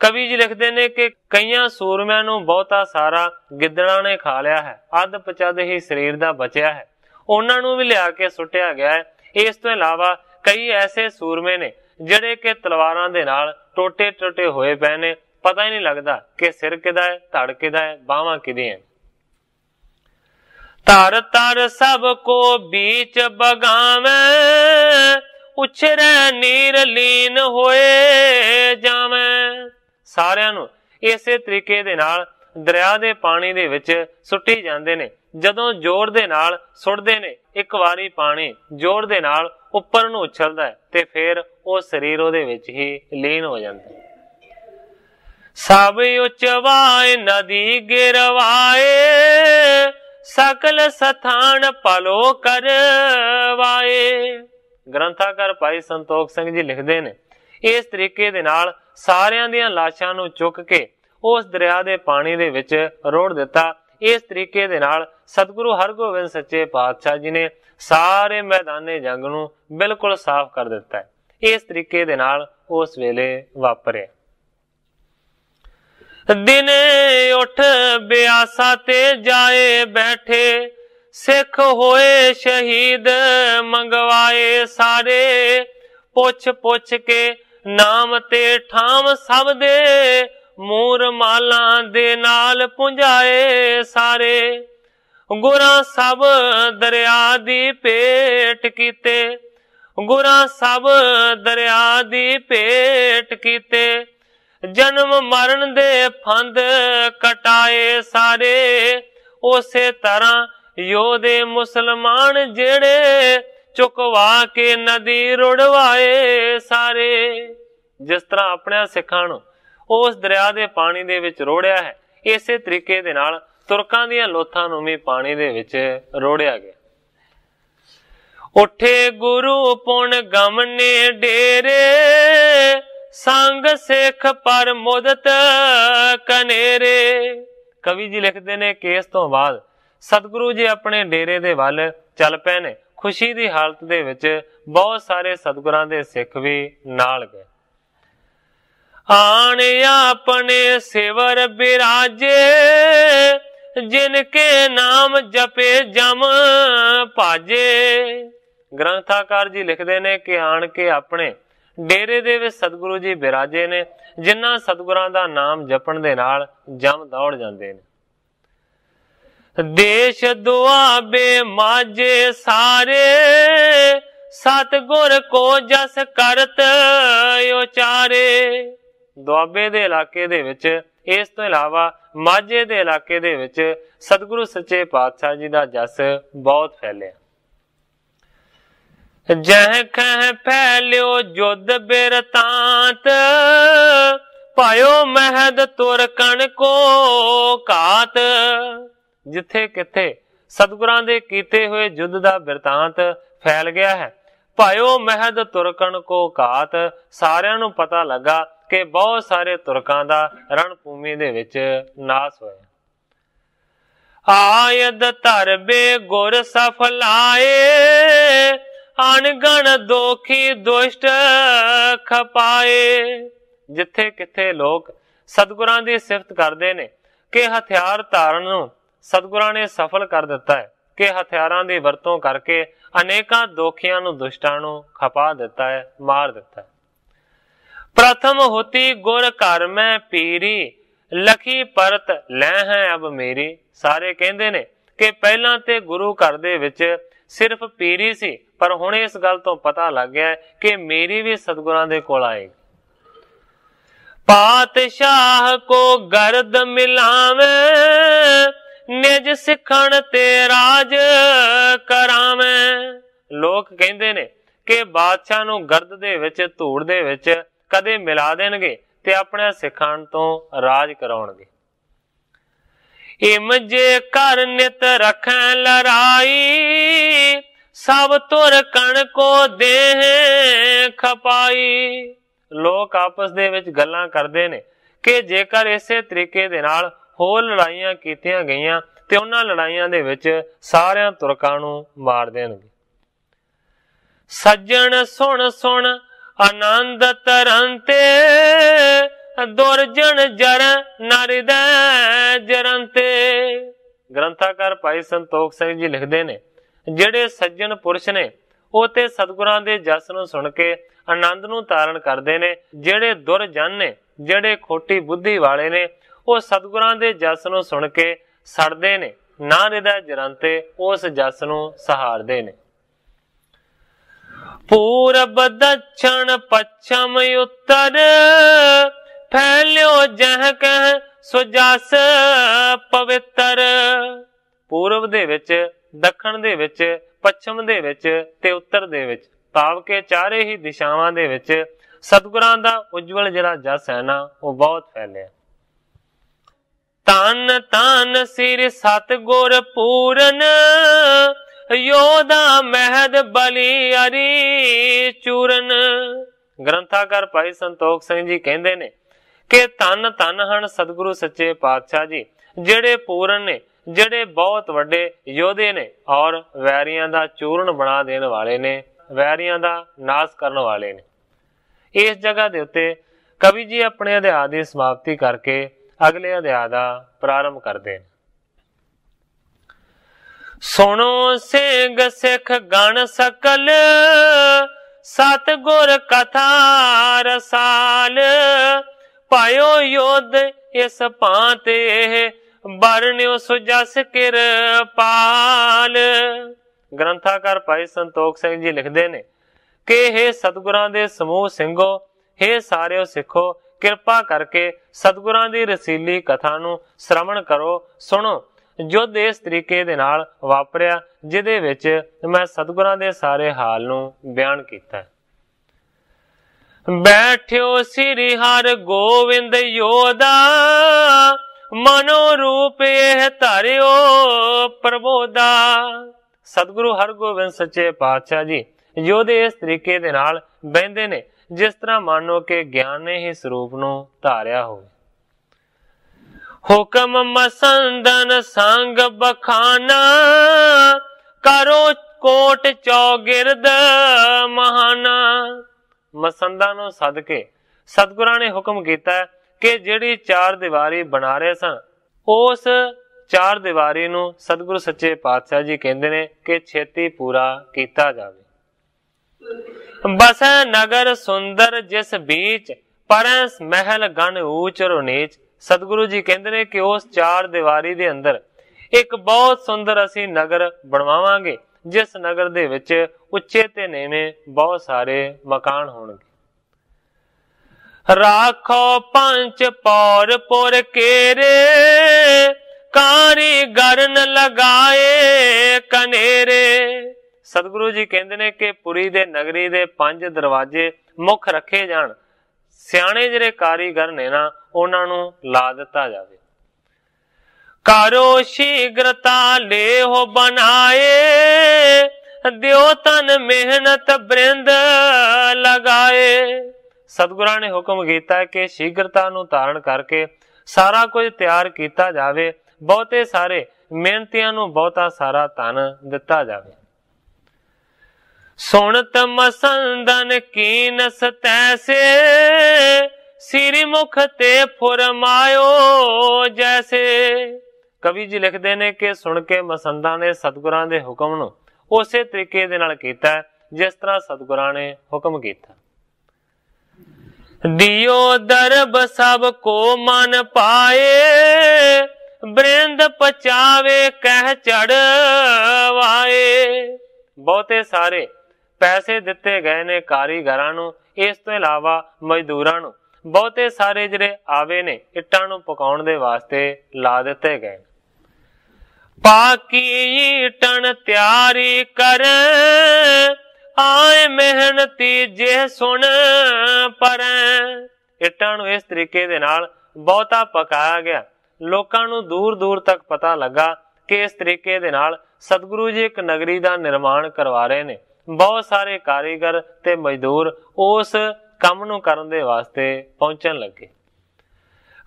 Speaker 1: कवि जी लिखते ने कि कईयां सूरमिਆਂ ਨੂੰ ਬਹੁਤਾ सारा गिद्दड़ां ने खा लिया है, अध पचद ही शरीर दा बचिया है, उन्हां नूं भी लिया के सुटिया गया है। इस तो इलावा कई ऐसे सूरमे ने ਜਿਹੜੇ कि तलवारां दे नाल टोटे होए पए ने, पता ही नहीं लगता कि सिर किदा है, धड़ किदा है, बाहां किदियां। तर तर सब को बीच बगावे उछरे नीर लीन होए जावे। सारिਆਂ ਨੂੰ ਇਸੇ तरीके दे नाल दरिया दे पानी दे विच सुट्टी जांदे ने। जदों जोर दे नाल सुटदे ने एक वारी पानी जोर दे नाल उपर नूं उछलदा है ते फिर ਉਹ शरीर ਉਹਦੇ ਵਿੱਚ ही लीन हो जाता है। सब उचवाए नदी गिरवाए सकल स्थान पलो करवाए। ग्रंथाकार भाई संतोख सिंह जी लिखते ने इस तरीके दे नाल सारिਆਂ ਦੀਆਂ ਲਾਸ਼ਾਂ ਨੂੰ चुक के उस दरिया दे पानी दे विच रोड़ दिता। इस तरीके दे नाल सतगुरु हरगोबिंद सच्चे पातशाह जी ने सारे मैदाने जंग नूं बिल्कुल साफ कर दिता है। इस तरीके दे नाल उस वेले वापरे। दिने उठ ब्यासा ते जाए बैठे सिख होए शहीद मंगवाए सारे। पुछ के नाम ते ठाम सब दे मूर माला दे नाल पुंजाए सारे। गुरां सब दरिया दी पेट कीते गुरां सब दरिया दी पेट कीते। जन्म मरण दे फंद कटाए सारे। उसे तरह योधे मुसलमान जेड़े चुकवा के नदी रुड़वाए सारे। जिस तरह अपने सिखां नूं उस दरिया दे पानी दे विच रोड़िया है, इसे तरीके दे नाल तुरकां दीआं लोथां नूं भी पानी दे विच रोड़िया गया। उठे गुरु पुन गमने डेरे संग सिख पर मुदत कनेरे। कवि जी लिखते ने कि इस तो बाद सतगुरु जी अपने डेरे दे वल चल पए ने। खुशी दी हालत दे विच बहुत सारे सतगुरां दे सिख भी नाल गए। आण अपने सिवर बिराजे जिनके नाम जपे जम भाजे। ग्रंथाकार जी लिखते ने कि आण के अपने डेरे दे विच सतगुरु जी बिराजे ने, जिन्हां सतगुरां दा नाम जपण दे नाल जम दौड़ जांदे ने। देश दुआबे माजे सारे, सतगुर को जस करत उचारे। दुआबे दे इलाके दे विच, इस तो इलावा माझे दे इलाके दे विच सतगुरु सच्चे पातशाह जी दा जस बहुत फैलिया। जह खह फैलियो जुद बिरतांत, पायो महद तुर कण को घात। जिथे किथे सतगुरां दे कीते हुए युद्ध दा बिरतांत फैल गया है, पायो महद तुरकण को घात। सारियां नूं पता लगा कि बहुत सारे तुरकां दा रण भूमि दे विच नाश होया। आयद धरबे गुर सफलाए, अनगण दोखी दुष्ट खपाए। जिथे किथे लोग सतगुरां दी सिफत करदे ने कि हथियार धारण नूं सतगुरां ने सफल कर दिता है, कि हथियारां दी वरतों करके अनेकां दोखियां नूं दुष्टां नूं खपा दिता है, मार दिता है। प्रथम होती गुर घर में पीरी, लखी परत लै है अब मेरी। सारे कहंदे ने कि पहलां ते गुरु घर दे विच सिर्फ पीरी सी, पर हुण इस गल तो पता लग गया कि मेरी भी सतगुरां दे कोल आएगी। पातशाह को गर्द मिलावे, निज सिखण ते राज करावे। लोग कहंदे ने कि बादशाह नूं गर्द दे विच, धूड़ दे विच कदे मिला देणगे ते अपने सिखां तो राज कराउणगे। इम जे कर नित रखै लड़ाई, सब तुर कण को देह खपाई। लोग आपस दे विच गल्लां करदे ने कि जेकर इसे तरीके दे नाल होर लड़ाइयां कीतियां गईयां ते उन्हां लड़ाइयां दे विच सारियां तुरकां नूं मार देणगे। सज्जण सुण सुण आनंद तरंते, दुर्जन जर नरिदै जरंते। ग्रंथाकार भाई संतोख सिंह जी लिखते ने, ਜਿਹੜੇ सज्जन पुरुष ने ਉਹ ਤੇ ਸਤਿਗੁਰਾਂ ਦੇ ਜਸ ਨੂੰ ਸੁਣ ਕੇ ਆਨੰਦ ਨੂੰ ਧਾਰਨ ਕਰਦੇ ਨੇ। ਜਿਹੜੇ ਦੁਰਜਨ ਨੇ, ਜਿਹੜੇ ਖੋਟੀ ਬੁੱਧੀ ਵਾਲੇ ਨੇ, ਉਹ ਸਤਿਗੁਰਾਂ ਦੇ ਜਸ ਨੂੰ ਸੁਣ ਕੇ ਸੜਦੇ ਨੇ, ਨਾ ਹਿਰਦੈ ਜਰੰਤੇ ਉਸ ਜਸ ਨੂੰ ਸਹਾਰਦੇ ਨੇ। पूरब दक्षिण पश्चिम उत्तर, फैलियो जह कह सुजस पवित्र। पूरब दे विच, दक्षिण दे विच, पश्चिम दे विच ते उत्तर दे विच, भाव के चारे ही दिशावां दे विच सतगुरां दा उज्जवल जिहड़ा जस है ना, वो बहुत फैलिया। तन तन सिर सतगुर पूरन, योदा महद बली अरी चूरन। ग्रंथाकार भाई संतोख सिंह जी कहंदे ने कि धन धन हन सतगुरु सच्चे पातशाह जी, जेड़े पूरन ने, जेड़े बहुत वड्डे योधे ने और वैरियां दा चूरन बना देण वाले ने, वैरियां दा नाश करन वाले ने। इस जगह दे उत्ते कवि जी अपने अध्याय दी समाप्ति करके अगले अध्याय दा प्रारंभ करदे ने। सुनो सिंह सिख गण सकल, सतगुर कथा रसाल। पायो योद इस भांति, बरण्यो सुजस किरपाल। ग्रंथाकार भाई संतोख सिंह जी लिखते ने कि हे सतगुरां दे समूह सिंघो, हे सारियो सिखो, किरपा करके सतगुरां दी रसीली कथा नूं श्रवण करो, सुनो। युद्ध इस तरीके दे नाल वापरिया जिहदे विच मैं सतगुरां दे सारे हाल नूं बयान कीता है। बैठियो श्री हर गोविंद योदा, मनो रूप यह धरियो प्रबोधा। सतगुरु हर गोविंद सच्चे पातशाह जी योधे इस तरीके दे नाल बहिंदे ने जिस तरह मानो कि ज्ञान ने ही स्वरूप नूं धारिया होवे। हुक्म मसंदन संग बखाना, करो कोट चौगिरद महाना। मसंदा नूं सद के सतगुरां ने हुक्म कीता कि जिहड़ी चार दीवारी बना रहे सन, उस ਚਾਰ ਦੀਵਾਰੀ ਨੂੰ ਸਤਿਗੁਰੂ ਸੱਚੇ ਪਾਤਸ਼ਾਹ ਜੀ ਕਹਿੰਦੇ ਨੇ ਕਿ ਛੇਤੀ ਪੂਰਾ ਕੀਤਾ ਜਾਵੇ। ਬਸੈ ਨਗਰ ਸੁੰਦਰ ਜਿਸ ਬੀਚ ਪਰੈ ਮਹਿਲ ਗਨ ਊਚ ਰੁਨੀਚ। ਸਤਿਗੁਰੂ ਜੀ ਕਹਿੰਦੇ ਨੇ ਕਿ ਉਸ ਚਾਰ ਦੀਵਾਰੀ ਦੇ ਅੰਦਰ ਇੱਕ ਬਹੁਤ ਸੁੰਦਰ ਅਸੀਂ ਨਗਰ ਬਣਵਾਵਾਂਗੇ, ਜਿਸ ਨਗਰ ਦੇ ਵਿੱਚ ਉੱਚੇ ਤੇ ਨੀਵੇਂ ਬਹੁਤ ਸਾਰੇ ਮਕਾਨ ਹੋਣਗੇ। ਰਾਖੋ ਪੰਚ ਪੌਰ ਪੁਰ ਕੇਰੇ ਕਾਰੀਗਰ ਨ ਲਗਾਏ ਕਨੇਰੇ। ਸਤਿਗੁਰੂ ਜੀ ਕਹਿੰਦੇ ਨੇ ਕਿ ਪੁਰੀ ਦੇ ਨਗਰੀ ਦੇ 5 ਦਰਵਾਜ਼ੇ ਮੁੱਖ ਰੱਖੇ ਜਾਣ, ਸਿਆਣੇ ਜਿਹੜੇ ਕਾਰੀਗਰ ਨੇ ਨਾ ਉਹਨਾਂ ਨੂੰ ਲਾ ਦਿੱਤਾ ਜਾਵੇ। ਕਰੋ ਸ਼ੀਘਰਤਾ ਲੇਹੋ ਬਣਾਏ ਦਿਓ ਤਨ ਮਿਹਨਤ ਬ੍ਰਿੰਦ ਲਗਾਏ। ਸਤਿਗੁਰਾਂ ਨੇ ਹੁਕਮ ਕੀਤਾ ਕਿ ਸ਼ੀਘਰਤਾ ਨੂੰ ਧਾਰਨ ਕਰਕੇ ਸਾਰਾ ਕੁਝ ਤਿਆਰ ਕੀਤਾ ਜਾਵੇ, ਬਹੁਤੇ ਸਾਰੇ ਮਿਹਨਤੀਆਂ ਨੂੰ ਬਹੁਤਾ ਸਾਰਾ ਧਨ ਦਿੱਤਾ ਜਾਵੇ। ਸੁਣਤ ਮਸੰਦਨ ਕੀਨਸ ਤੈਸੇ ਸਿਰੀ ਮੁਖ ਤੇ ਫੁਰਮਾਇਓ ਜੈਸੇ। ਕਵੀ ਜੀ ਲਿਖਦੇ ਨੇ ਕਿ ਸੁਣ ਕੇ ਮਸੰਦਾਂ ਨੇ ਸਤਿਗੁਰਾਂ ਦੇ ਹੁਕਮ ਨੂੰ ਉਸੇ ਤਰੀਕੇ ਦੇ ਨਾਲ ਕੀਤਾ ਜਿਸ ਤਰ੍ਹਾਂ ਸਤਿਗੁਰਾਂ ਨੇ ਹੁਕਮ ਕੀਤਾ। ਦਿਓ ਦਰਬ ਸਭ ਕੋ ਮਨ ਪਾਏ ਬ੍ਰਿੰਦ ਪਚਾਵੇ ਕਹਿ ਚੜਵਾਏ। ਬਹੁਤੇ ਸਾਰੇ ਪੈਸੇ ਦਿੱਤੇ ਗਏ ਨੇ ਕਾਰੀਗਰਾਂ ਨੂੰ, ਇਸ ਤੋਂ ਇਲਾਵਾ ਮਜ਼ਦੂਰਾਂ ਨੂੰ ਬਹੁਤੇ ਸਾਰੇ ਜਿਹੜੇ ਆਵੇ ਨੇ ਇੱਟਾਂ ਨੂੰ ਪਕਾਉਣ ਦੇ ਵਾਸਤੇ ਲਾ ਦਿੱਤੇ ਗਏ। ਪਾਕੀ ਈਟਣ ਤਿਆਰੀ ਕਰ ਆਏ ਮਿਹਨਤੀ ਜੇ ਸੁਣ ਪਰੈ। ਇੱਟਾਂ ਨੂੰ ਇਸ ਤਰੀਕੇ ਦੇ ਨਾਲ ਬਹੁਤਾ ਪਕਾਇਆ ਗਿਆ, ਲੋਕਾਂ ਨੂੰ ਦੂਰ ਦੂਰ ਤੱਕ ਪਤਾ ਲੱਗਾ ਕਿ ਇਸ ਤਰੀਕੇ ਦੇ ਨਾਲ ਸਤਿਗੁਰੂ ਜੀ ਇੱਕ ਨਗਰੀ ਦਾ ਨਿਰਮਾਣ ਕਰਵਾ ਰਹੇ ਨੇ। ਬਹੁਤ ਸਾਰੇ ਕਾਰੀਗਰ ਤੇ ਮਜ਼ਦੂਰ ਉਸ ਕੰਮ ਨੂੰ ਕਰਨ ਦੇ ਵਾਸਤੇ ਪਹੁੰਚਣ ਲੱਗੇ।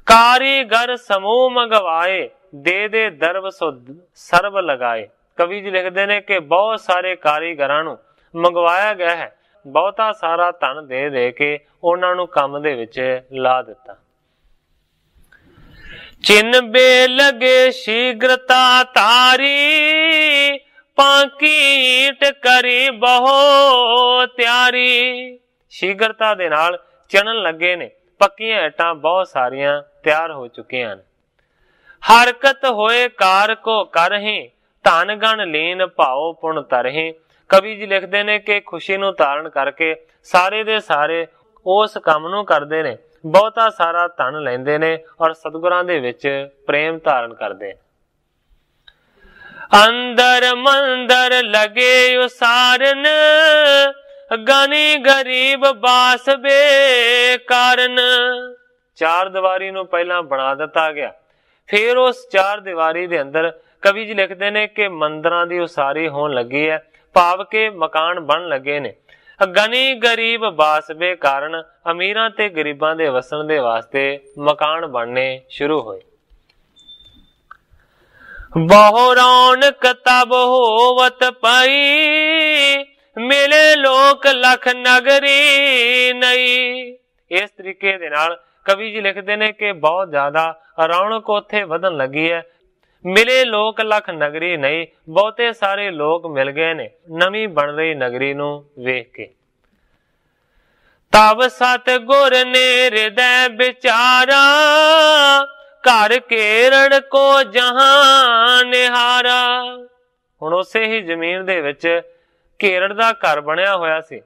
Speaker 1: ਕਾਰੀਗਰ ਸਮੂਹ ਮੰਗਵਾਏ ਦੇ ਦਰਬ ਸੋ ਸਰਬ ਲਗਾਏ। ਕਵੀ ਜੀ ਲਿਖਦੇ ਨੇ ਕਿ ਬਹੁਤ ਸਾਰੇ ਕਾਰੀਗਰਾਂ ਨੂੰ ਮੰਗਵਾਇਆ ਗਿਆ ਹੈ, ਬਹੁਤਾ ਸਾਰਾ ਧਨ ਦੇ ਕੇ ਉਹਨਾਂ ਨੂੰ ਕੰਮ ਦੇ ਵਿੱਚ ਲਾ ਦਿੱਤਾ। ਚਿੰਨ ਬੇ ਲਗੇ ਸ਼ੀਘਰਤਾ ਤਾਰੀ ਪਾਕੀ ਈਟ ਕਰੀ ਬਹੁ ਤਿਆਰੀ। ਸ਼ੀਘਰਤਾ ਦੇ ਨਾਲ ਚਣਨ ਲੱਗੇ ਨੇ, ਪੱਕੀਆਂ ਇੱਟਾਂ ਬਹੁਤ ਸਾਰੀਆਂ ਤਿਆਰ ਹੋ ਚੁੱਕੀਆਂ ਹਨ। ਹਰਕਤ ਹੋਏ ਕਾਰ ਕੋ ਕਰਹੀਂ ਧਨ ਗਣ ਲੀਨ ਭਾਉ ਪੁਣ ਤਰਹੀਂ। ਕਵੀ ਜੀ ਲਿਖਦੇ ਨੇ ਕਿ ਖੁਸ਼ੀ ਨੂੰ ਧਾਰਨ ਕਰਕੇ ਸਾਰੇ ਦੇ ਸਾਰੇ ਉਸ ਕੰਮ ਨੂੰ ਕਰਦੇ ਨੇ, ਬਹੁਤਾ ਸਾਰਾ ਧਨ ਲੈਂਦੇ ਨੇ ਔਰ ਸਤਿਗੁਰਾਂ ਦੇ ਵਿੱਚ ਪ੍ਰੇਮ ਧਾਰਨ ਕਰਦੇ। ਅੰਦਰ ਮੰਦਰ ਲਗੇ ਉਸਾਰਨ ਗਨੀ ਗਰੀਬ ਬਾਸ ਬੇ ਕਾਰਨ। ਚਾਰ ਦੀਵਾਰੀ ਨੂੰ ਪਹਿਲਾਂ ਬਣਾ ਦਿੱਤਾ ਗਿਆ, ਫਿਰ ਉਸ ਚਾਰ ਦੀਵਾਰੀ ਦੇ ਅੰਦਰ ਕਵੀ ਜੀ ਲਿਖਦੇ ਨੇ ਕਿ ਮੰਦਰਾਂ ਦੀ ਉਸਾਰੀ ਹੋਣ ਲੱਗੀ ਹੈ, ਭਾਵ ਕੇ ਮਕਾਨ ਬਣ ਲੱਗੇ ਨੇ। ਗਨੀ ਗਰੀਬ ਬਾਸ ਬੇ ਕਾਰਨ ਅਮੀਰਾਂ ਤੇ ਗਰੀਬਾਂ ਦੇ ਵਸਣ ਦੇ ਵਾਸਤੇ ਮਕਾਨ ਬਣਨੇ ਸ਼ੁਰੂ ਹੋਏ। ਬਹੁ ਰੌਣਕ ਤਬ ਹੋਵਤ ਪਈ ਮਿਲੇ ਲੋਕ ਲਖ ਨਗਰੀ ਨਹੀਂ। ਇਸ ਤਰੀਕੇ ਦੇ ਨਾਲ ਕਵੀ ਜੀ ਲਿਖਦੇ ਨੇ ਕਿ ਬਹੁਤ ਜ਼ਿਆਦਾ ਰੌਣਕ ਉੱਥੇ ਵਧਣ ਲੱਗੀ ਹੈ। ਮਿਲੇ ਲੋਕ ਲਖ ਨਗਰੀ ਨਹੀਂ, ਬਹੁਤੇ ਸਾਰੇ ਲੋਕ ਮਿਲ ਗਏ ਨੇ ਨਵੀਂ ਬਣ ਰਹੀ ਨਗਰੀ ਨੂੰ ਵੇਖ ਕੇ। ਤਬ ਸਤਿਗੁਰ ਨੇ ਹਿਰਦੈ ਵਿਚਾਰਾ ਘਰ ਘੇਰੜ ਕੋ ਜਹਾਂ ਨਿਹਾਰਾ। ਹੁਣ ਉਸੇ ਹੀ ਜ਼ਮੀਨ ਦੇ ਵਿੱਚ ਘੇਰੜ ਦਾ ਘਰ ਬਣਿਆ ਹੋਇਆ ਸੀ।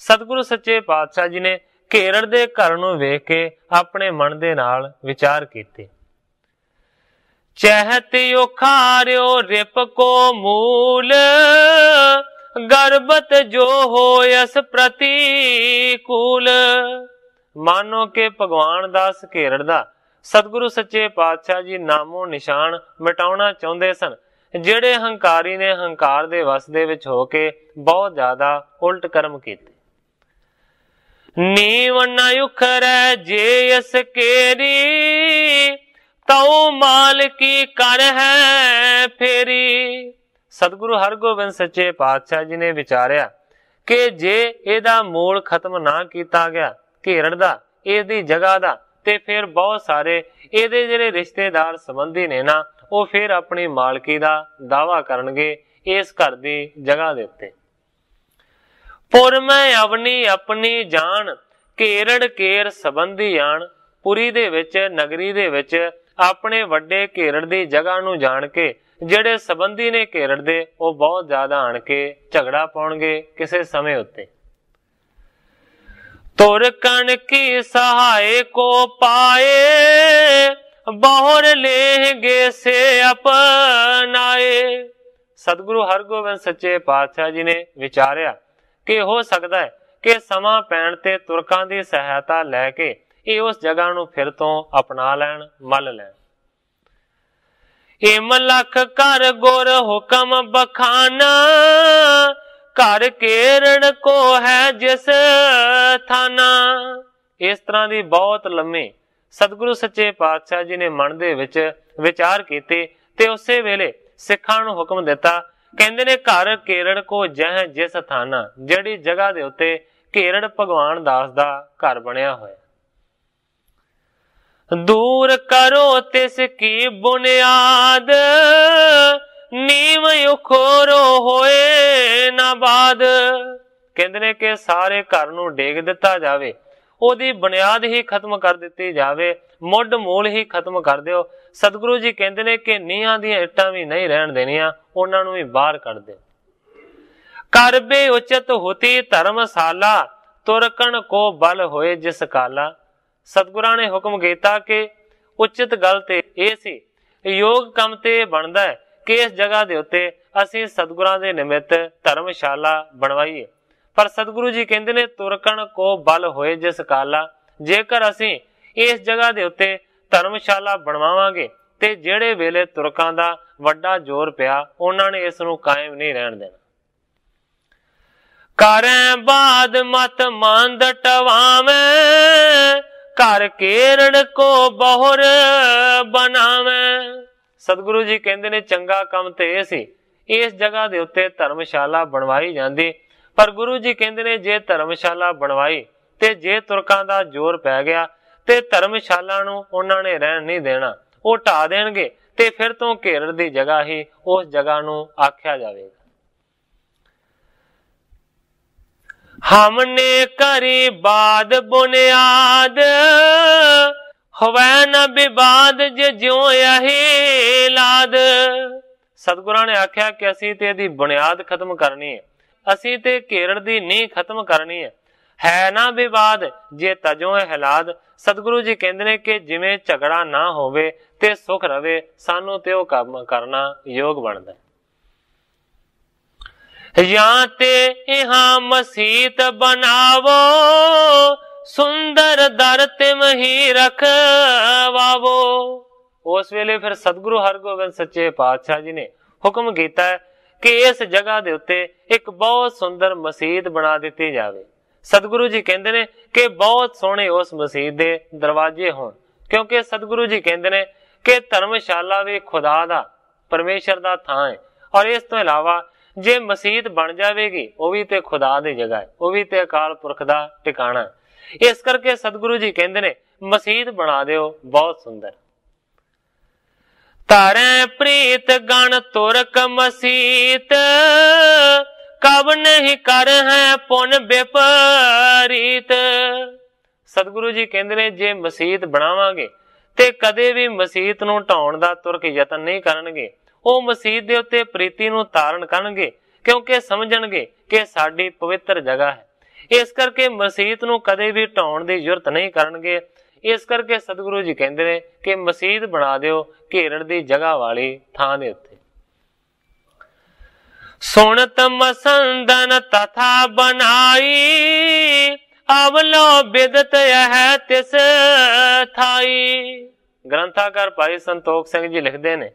Speaker 1: ਸਤਿਗੁਰੂ ਸੱਚੇ ਪਾਤਸ਼ਾਹ ਜੀ ਨੇ ਘੇਰੜ ਦੇ ਘਰ ਨੂੰ ਵੇਖ ਕੇ ਆਪਣੇ ਮਨ ਦੇ ਨਾਲ ਵਿਚਾਰ ਕੀਤੇ। ਚਹਿਤ ਉਖਾਰਿਓ ਰਿਪ ਕੋ ਮੂਲ ਗਰਬਤ ਜੋ ਹੋਇਸ ਪ੍ਰਤੀਕੂਲ। ਮਾਨੋ ਕਿ ਭਗਵਾਨ ਦਾਸ ਘੇਰੜ ਦਾ ਸਤਿਗੁਰੂ ਸੱਚੇ ਪਾਤਸ਼ਾਹ ਜੀ ਨਾਮੋ ਨਿਸ਼ਾਨ ਮਿਟਾਉਣਾ ਚਾਹੁੰਦੇ ਸਨ। ਜਿਹੜੇ ਹੰਕਾਰੀ ਨੇ ਹੰਕਾਰ ਦੇ ਵਸ ਦੇ ਵਿੱਚ ਹੋ ਕੇ ਬਹੁਤ ਜ਼ਿਆਦਾ ਉਲਟ ਕਰਮ ਕੀਤੇ। ਨੀਵ ਨ ਉਖਰੈ ਜੇ ਅਸ ਕੇਰੀ ਤਉ ਮਾਲਕੀ ਕਰ ਹੈ ਫੇਰੀ। ਸਤਿਗੁਰੂ ਹਰਗੋਬਿੰਦ ਸੱਚੇ ਪਾਤਸ਼ਾਹ ਜੀ ਨੇ ਵਿਚਾਰਿਆ ਕਿ ਜੇ ਇਹਦਾ ਮੂਲ ਖਤਮ ਨਾ ਕੀਤਾ ਗਿਆ ਘੇਰੜ ਦਾ, ਇਹਦੀ ਜਗ੍ਹਾ ਦਾ, ਤੇ ਫਿਰ ਬਹੁਤ ਸਾਰੇ ਇਹਦੇ ਜਿਹੜੇ ਰਿਸ਼ਤੇਦਾਰ ਸੰਬੰਧੀ ਨੇ ਨਾ ਉਹ ਫਿਰ ਆਪਣੀ ਮਾਲਕੀ ਦਾ ਦਾਵਾ ਕਰਨਗੇ ਇਸ ਘਰ ਦੀ ਜਗ੍ਹਾ ਦੇ ਉੱਤੇ। ਪੁਰ ਮੈਂ ਅਵਨੀ ਆਪਣੀ ਜਾਣ, ਘੇਰੜ ਘੇਰ ਸੰਬੰਧੀ ਆਣ। ਪੁਰੀ ਦੇ ਵਿੱਚ, ਨਗਰੀ ਦੇ ਵਿੱਚ ਆਪਣੇ ਵੱਡੇ ਘੇਰੜ ਦੀ ਜਗ੍ਹਾ ਨੂੰ ਜਾਣ ਕੇ ਜਿਹੜੇ ਸੰਬੰਧੀ ਨੇ ਘੇਰੜ ਦੇ, ਉਹ ਬਹੁਤ ਜ਼ਿਆਦਾ ਆਣ ਕੇ ਝਗੜਾ ਪਾਉਣਗੇ ਕਿਸੇ ਸਮੇਂ ਉੱਤੇ। ਤੁਰ ਕਣ ਕੀ ਸਹਾਏ ਕੋ ਪਾਏ, ਬਹੁਰ ਲੇਹਗੇ ਸੇ ਅਪਨਾਏ। ਸਤਿਗੁਰੂ ਹਰਗੋਬਿੰਦ ਸੱਚੇ ਪਾਤਸ਼ਾਹ ਜੀ ਨੇ ਵਿਚਾਰਿਆ ਕਿ ਹੋ ਸਕਦਾ ਹੈ ਕਿ ਸਮਾਂ ਪੈਣ ਤੇ ਤੁਰਕਾਂ ਦੀ ਸਹਾਇਤਾ ਲੈ ਕੇ ਇਹ ਉਸ ਜਗ੍ਹਾ ਨੂੰ ਫਿਰ ਤੋਂ ਅਪਣਾ ਲੈਣ, ਮੱਲ ਲੈਣ। ਏਮ ਲਖ ਕਰ ਗੁਰ ਹੁਕਮ ਬਖਾਨਾ, ਘਰ ਘੇਰੜ ਕੋ ਹੈ ਜਿਸ ਥਾਨਾ। ਇਸ ਤਰ੍ਹਾਂ ਦੀ ਬਹੁਤ ਲੰਮੀ ਸਤਿਗੁਰੂ ਸੱਚੇ ਪਾਤਸ਼ਾਹ ਜੀ ਨੇ ਮਨ ਦੇ ਵਿੱਚ ਵਿਚਾਰ ਕੀਤੇ ਤੇ ਉਸੇ ਵੇਲੇ ਸਿੱਖਾਂ ਨੂੰ ਹੁਕਮ ਦਿੱਤਾ। ਕਹਿੰਦੇ ਨੇ ਘਰ ਘੇਰੜ ਕੋ ਜਹ ਜਿਸ ਥਾਨਾ, ਜਿਹੜੀ ਜਗ੍ਹਾ ਦੇ ਉੱਤੇ ਘੇਰੜ ਭਗਵਾਨ ਦਾਸ ਦਾ ਘਰ ਬਣਿਆ ਹੋਇਆ। ਦੂਰ ਕਰੋ ਤਿਸ ਕੀ ਬੁਨਿਆਦ, ਨੀਵ ਉਖੋਰੋ ਹੋਏ ਨਾ ਬਾਦ। ਕਹਿੰਦੇ ਨੇ ਕਿ ਸਾਰੇ ਘਰ ਨੂੰ ਡੇਗ ਦਿੱਤਾ ਜਾਵੇ, ਉਹਦੀ ਬੁਨਿਆਦ ਹੀ ਖਤਮ ਕਰ ਦਿੱਤੀ ਜਾਵੇ, ਮੁੱਢ ਮੂਲ ਹੀ ਖਤਮ ਕਰ ਦਿਓ। ਸਤਿਗੁਰੂ ਜੀ ਕਹਿੰਦੇ ਨੇ ਕਿ ਨੀਹਾਂ ਦੀਆਂ ਇੱਟਾਂ ਵੀ ਨਹੀਂ ਰਹਿਣ ਦੇਣੀਆਂ, ਉਹਨਾਂ ਨੂੰ ਵੀ ਬਾਹਰ ਕੱਢ ਦਿਓ। ਕਰ ਬੇ ਉਚਿਤ ਹੋਤੀ ਧਰਮਸ਼ਾਲਾ, ਤੁਰਕਣ ਕੋ ਬਲ ਹੋਏ ਜਿਸ ਕਾਲਾ। ਸਤਿਗੁਰਾਂ ਨੇ ਹੁਕਮ ਕੀਤਾ ਕਿ ਉਚਿਤ ਗੱਲ ਤੇ ਇਹ ਸੀ, ਯੋਗ ਕੰਮ ਤੇ ਬਣਦਾ ਹੈ ਕਿ ਇਸ ਜਗ੍ਹਾ ਦੇ ਉੱਤੇ ਅਸੀਂ ਸਤਿਗੁਰਾਂ ਦੇ ਨਿਮਿਤ ਧਰਮਸ਼ਾਲਾ ਬਣਵਾਈਏ। ਪਰ ਸਤਿਗੁਰੂ ਜੀ ਕਹਿੰਦੇ ਨੇ ਤੁਰਕਣ ਕੋ ਬਲ ਹੋਏ ਜਿਸ ਕਾਲਾ। ਜੇਕਰ ਅਸੀਂ ਇਸ ਜਗ੍ਹਾ ਦੇ ਉੱਤੇ ਧਰਮਸ਼ਾਲਾ ਬਣਵਾਵਾਂਗੇ ਤੇ ਜਿਹੜੇ ਵੇਲੇ ਤੁਰਕਾਂ ਦਾ ਵੱਡਾ ਜ਼ੋਰ ਪਿਆ, ਉਹਨਾਂ ਨੇ ਇਸ ਨੂੰ ਕਾਇਮ ਨਹੀਂ ਰਹਿਣ ਦੇਣਾ। ਕਰੈ ਬਾਦ ਮਤ ਮੰਦ ਟਵਾਵੇਂ, ਘਰ ਘੇਰੜ ਕੋ ਬਹੁਰ ਬਣਾਵੇਂ। ਸਤਿਗੁਰੂ ਜੀ ਕਹਿੰਦੇ ਨੇ ਚੰਗਾ ਕੰਮ ਤੇ ਇਹ ਸੀ ਇਸ ਜਗ੍ਹਾ ਦੇ ਉੱਤੇ ਧਰਮਸ਼ਾਲਾ ਬਣਵਾਈ ਜਾਂਦੀ, ਪਰ ਗੁਰੂ ਜੀ ਕਹਿੰਦੇ ਨੇ ਜੇ ਧਰਮਸ਼ਾਲਾ ਬਣਵਾਈ ਤੇ ਜੇ ਤੁਰਕਾਂ ਦਾ ਜ਼ੋਰ ਪੈ ਗਿਆ ਤੇ ਧਰਮਸ਼ਾਲਾ ਨੂੰ ਉਹਨਾਂ ਨੇ ਰਹਿਣ ਨਹੀਂ ਦੇਣਾ, ਉਹ ਢਾ ਦੇਣਗੇ ਤੇ ਫਿਰ ਤੋਂ ਘੇਰੜ ਦੀ ਜਗ੍ਹਾ ਹੀ ਉਸ ਜਗ੍ਹਾ ਨੂੰ ਆਖਿਆ ਜਾਵੇਗਾ। ਹਮਨੇ ਕਰੀ ਬਾਦ ਬੁਨਿਆਦ, ਹੋਵੇ ਨਾ ਵਿਵਾਦ ਜੇ ਜਿਉ ਇਹੀ ਲਾਦ। ਸਤਿਗੁਰਾਂ ਨੇ ਆਖਿਆ ਕਿ ਅਸੀਂ ਤੇ ਇਹਦੀ ਬੁਨਿਆਦ ਖਤਮ ਕਰਨੀ ਹੈ, ਅਸੀਂ ਤੇ ਘੇਰੜ ਦੀ ਨੀਂਹ ਖਤਮ ਕਰਨੀ ਹੈ ਨਾ ਵਿਵਾਦ ਜੇ ਤਜੋ ਇਹ ਹਾਲਾਤ। ਸਤਿਗੁਰੂ ਜੀ ਕਹਿੰਦੇ ਨੇ ਕਿ ਜਿਵੇਂ ਝਗੜਾ ਨਾ ਹੋਵੇ ਤੇ ਸੁਖ ਰਵੇ, ਸਾਨੂੰ ਤੇ ਉਹ ਕੰਮ ਕਰਨਾ ਯੋਗ ਬਣਦਾ। ਜਾਂ ਤੇ ਇਹਾਂ ਮਸੀਤ ਬਣਾਵੋ, ਸੁੰਦਰ ਦਰ ਤਿਮ ਹੀ ਰਖਵਾਵੋ। ਉਸ ਵੇਲੇ ਫਿਰ ਸਤਿਗੁਰੂ ਹਰਗੋਬਿੰਦ ਸੱਚੇ ਪਾਤਸ਼ਾਹ ਜੀ ਨੇ ਹੁਕਮ ਕੀਤਾ ਕਿ ਇਸ ਜਗ੍ਹਾ ਦੇ ਉੱਤੇ ਇੱਕ ਬਹੁਤ ਸੁੰਦਰ ਮਸੀਤ ਬਣਾ ਦਿੱਤੀ ਜਾਵੇ। ਸਤਿਗੁਰੂ ਜੀ ਕਹਿੰਦੇ ਨੇ ਕਿ ਬਹੁਤ ਸੋਹਣੇ ਉਸ ਮਸੀਤ ਦੇ ਦਰਵਾਜ਼ੇ ਹੋਣ, ਕਿਉਂਕਿ ਸਤਿਗੁਰੂ ਜੀ ਕਹਿੰਦੇ ਨੇ ਕਿ ਧਰਮਸ਼ਾਲਾ ਵੀ ਖੁਦਾ ਦਾ, ਪਰਮੇਸ਼ਰ ਦਾ ਥਾਂ ਹੈ, ਔਰ ਇਸ ਤੋਂ ਇਲਾਵਾ ਜੇ ਮਸੀਤ ਬਣ ਜਾਵੇਗੀ ਉਹ ਵੀ ਤੇ ਖੁਦਾ ਦੀ ਜਗ੍ਹਾ ਹੈ, ਉਹ ਵੀ ਤੇ ਅਕਾਲ ਪੁਰਖ ਦਾ ਟਿਕਾਣਾ ਹੈ। ਇਸ ਕਰਕੇ ਸਤਿਗੁਰੂ ਜੀ ਕਹਿੰਦੇ ਨੇ ਮਸੀਤ ਬਣਾ ਦਿਓ ਬਹੁਤ ਸੁੰਦਰ। ਤਾਰੇ ਪ੍ਰੀਤ ਗਣ ਤੁਰਕ ਮਸੀਤ, ਕਬ ਨਹੀਂ ਕਰ ਹੈ ਪੁਨ ਵਿਪਰੀਤ। ਸਤਿਗੁਰੂ ਜੀ ਕਹਿੰਦੇ ਨੇ ਜੇ ਮਸੀਤ ਬਣਾਵਾਂਗੇ ਤੇ ਕਦੇ ਵੀ ਮਸੀਤ ਨੂੰ ਢਾਉਣ ਦਾ ਤੁਰਕ ਯਤਨ ਨਹੀਂ ਕਰਨਗੇ। ਉਹ ਮਸੀਤ ਦੇ ਉੱਤੇ ਪ੍ਰੀਤੀ ਨੂੰ ਧਾਰਨ ਕਰਨਗੇ, ਕਿਉਂਕਿ ਸਮਝਣਗੇ ਕਿ ਸਾਡੀ ਪਵਿੱਤਰ ਜਗ੍ਹਾ ਹੈ। ਇਸ ਕਰਕੇ ਮਸੀਤ ਨੂੰ ਕਦੇ ਵੀ ਢਾਉਣ ਦੀ ਜ਼ਰੂਰਤ ਨਹੀਂ ਕਰਨਗੇ। ਇਸ ਕਰਕੇ ਸਤਿਗੁਰੂ ਜੀ ਕਹਿੰਦੇ ਨੇ ਕਿ ਮਸੀਤ ਬਣਾ ਦਿਓ ਘੇਰੜ ਦੀ ਜਗ੍ਹਾ ਵਾਲੀ ਥਾਂ ਦੇ ਉੱਤੇ। ਸੁਣਤ ਮਸੰਦਨ ਤਥਾ ਬਨਾਈ, ਅਵਲੋ ਬਿਦਤ ਹੈ ਤਿਸ ਥਾਈ। ਗ੍ਰੰਥਾਕਾਰ ਭਾਈ ਸੰਤੋਖ ਸਿੰਘ ਜੀ ਲਿਖਦੇ ਨੇ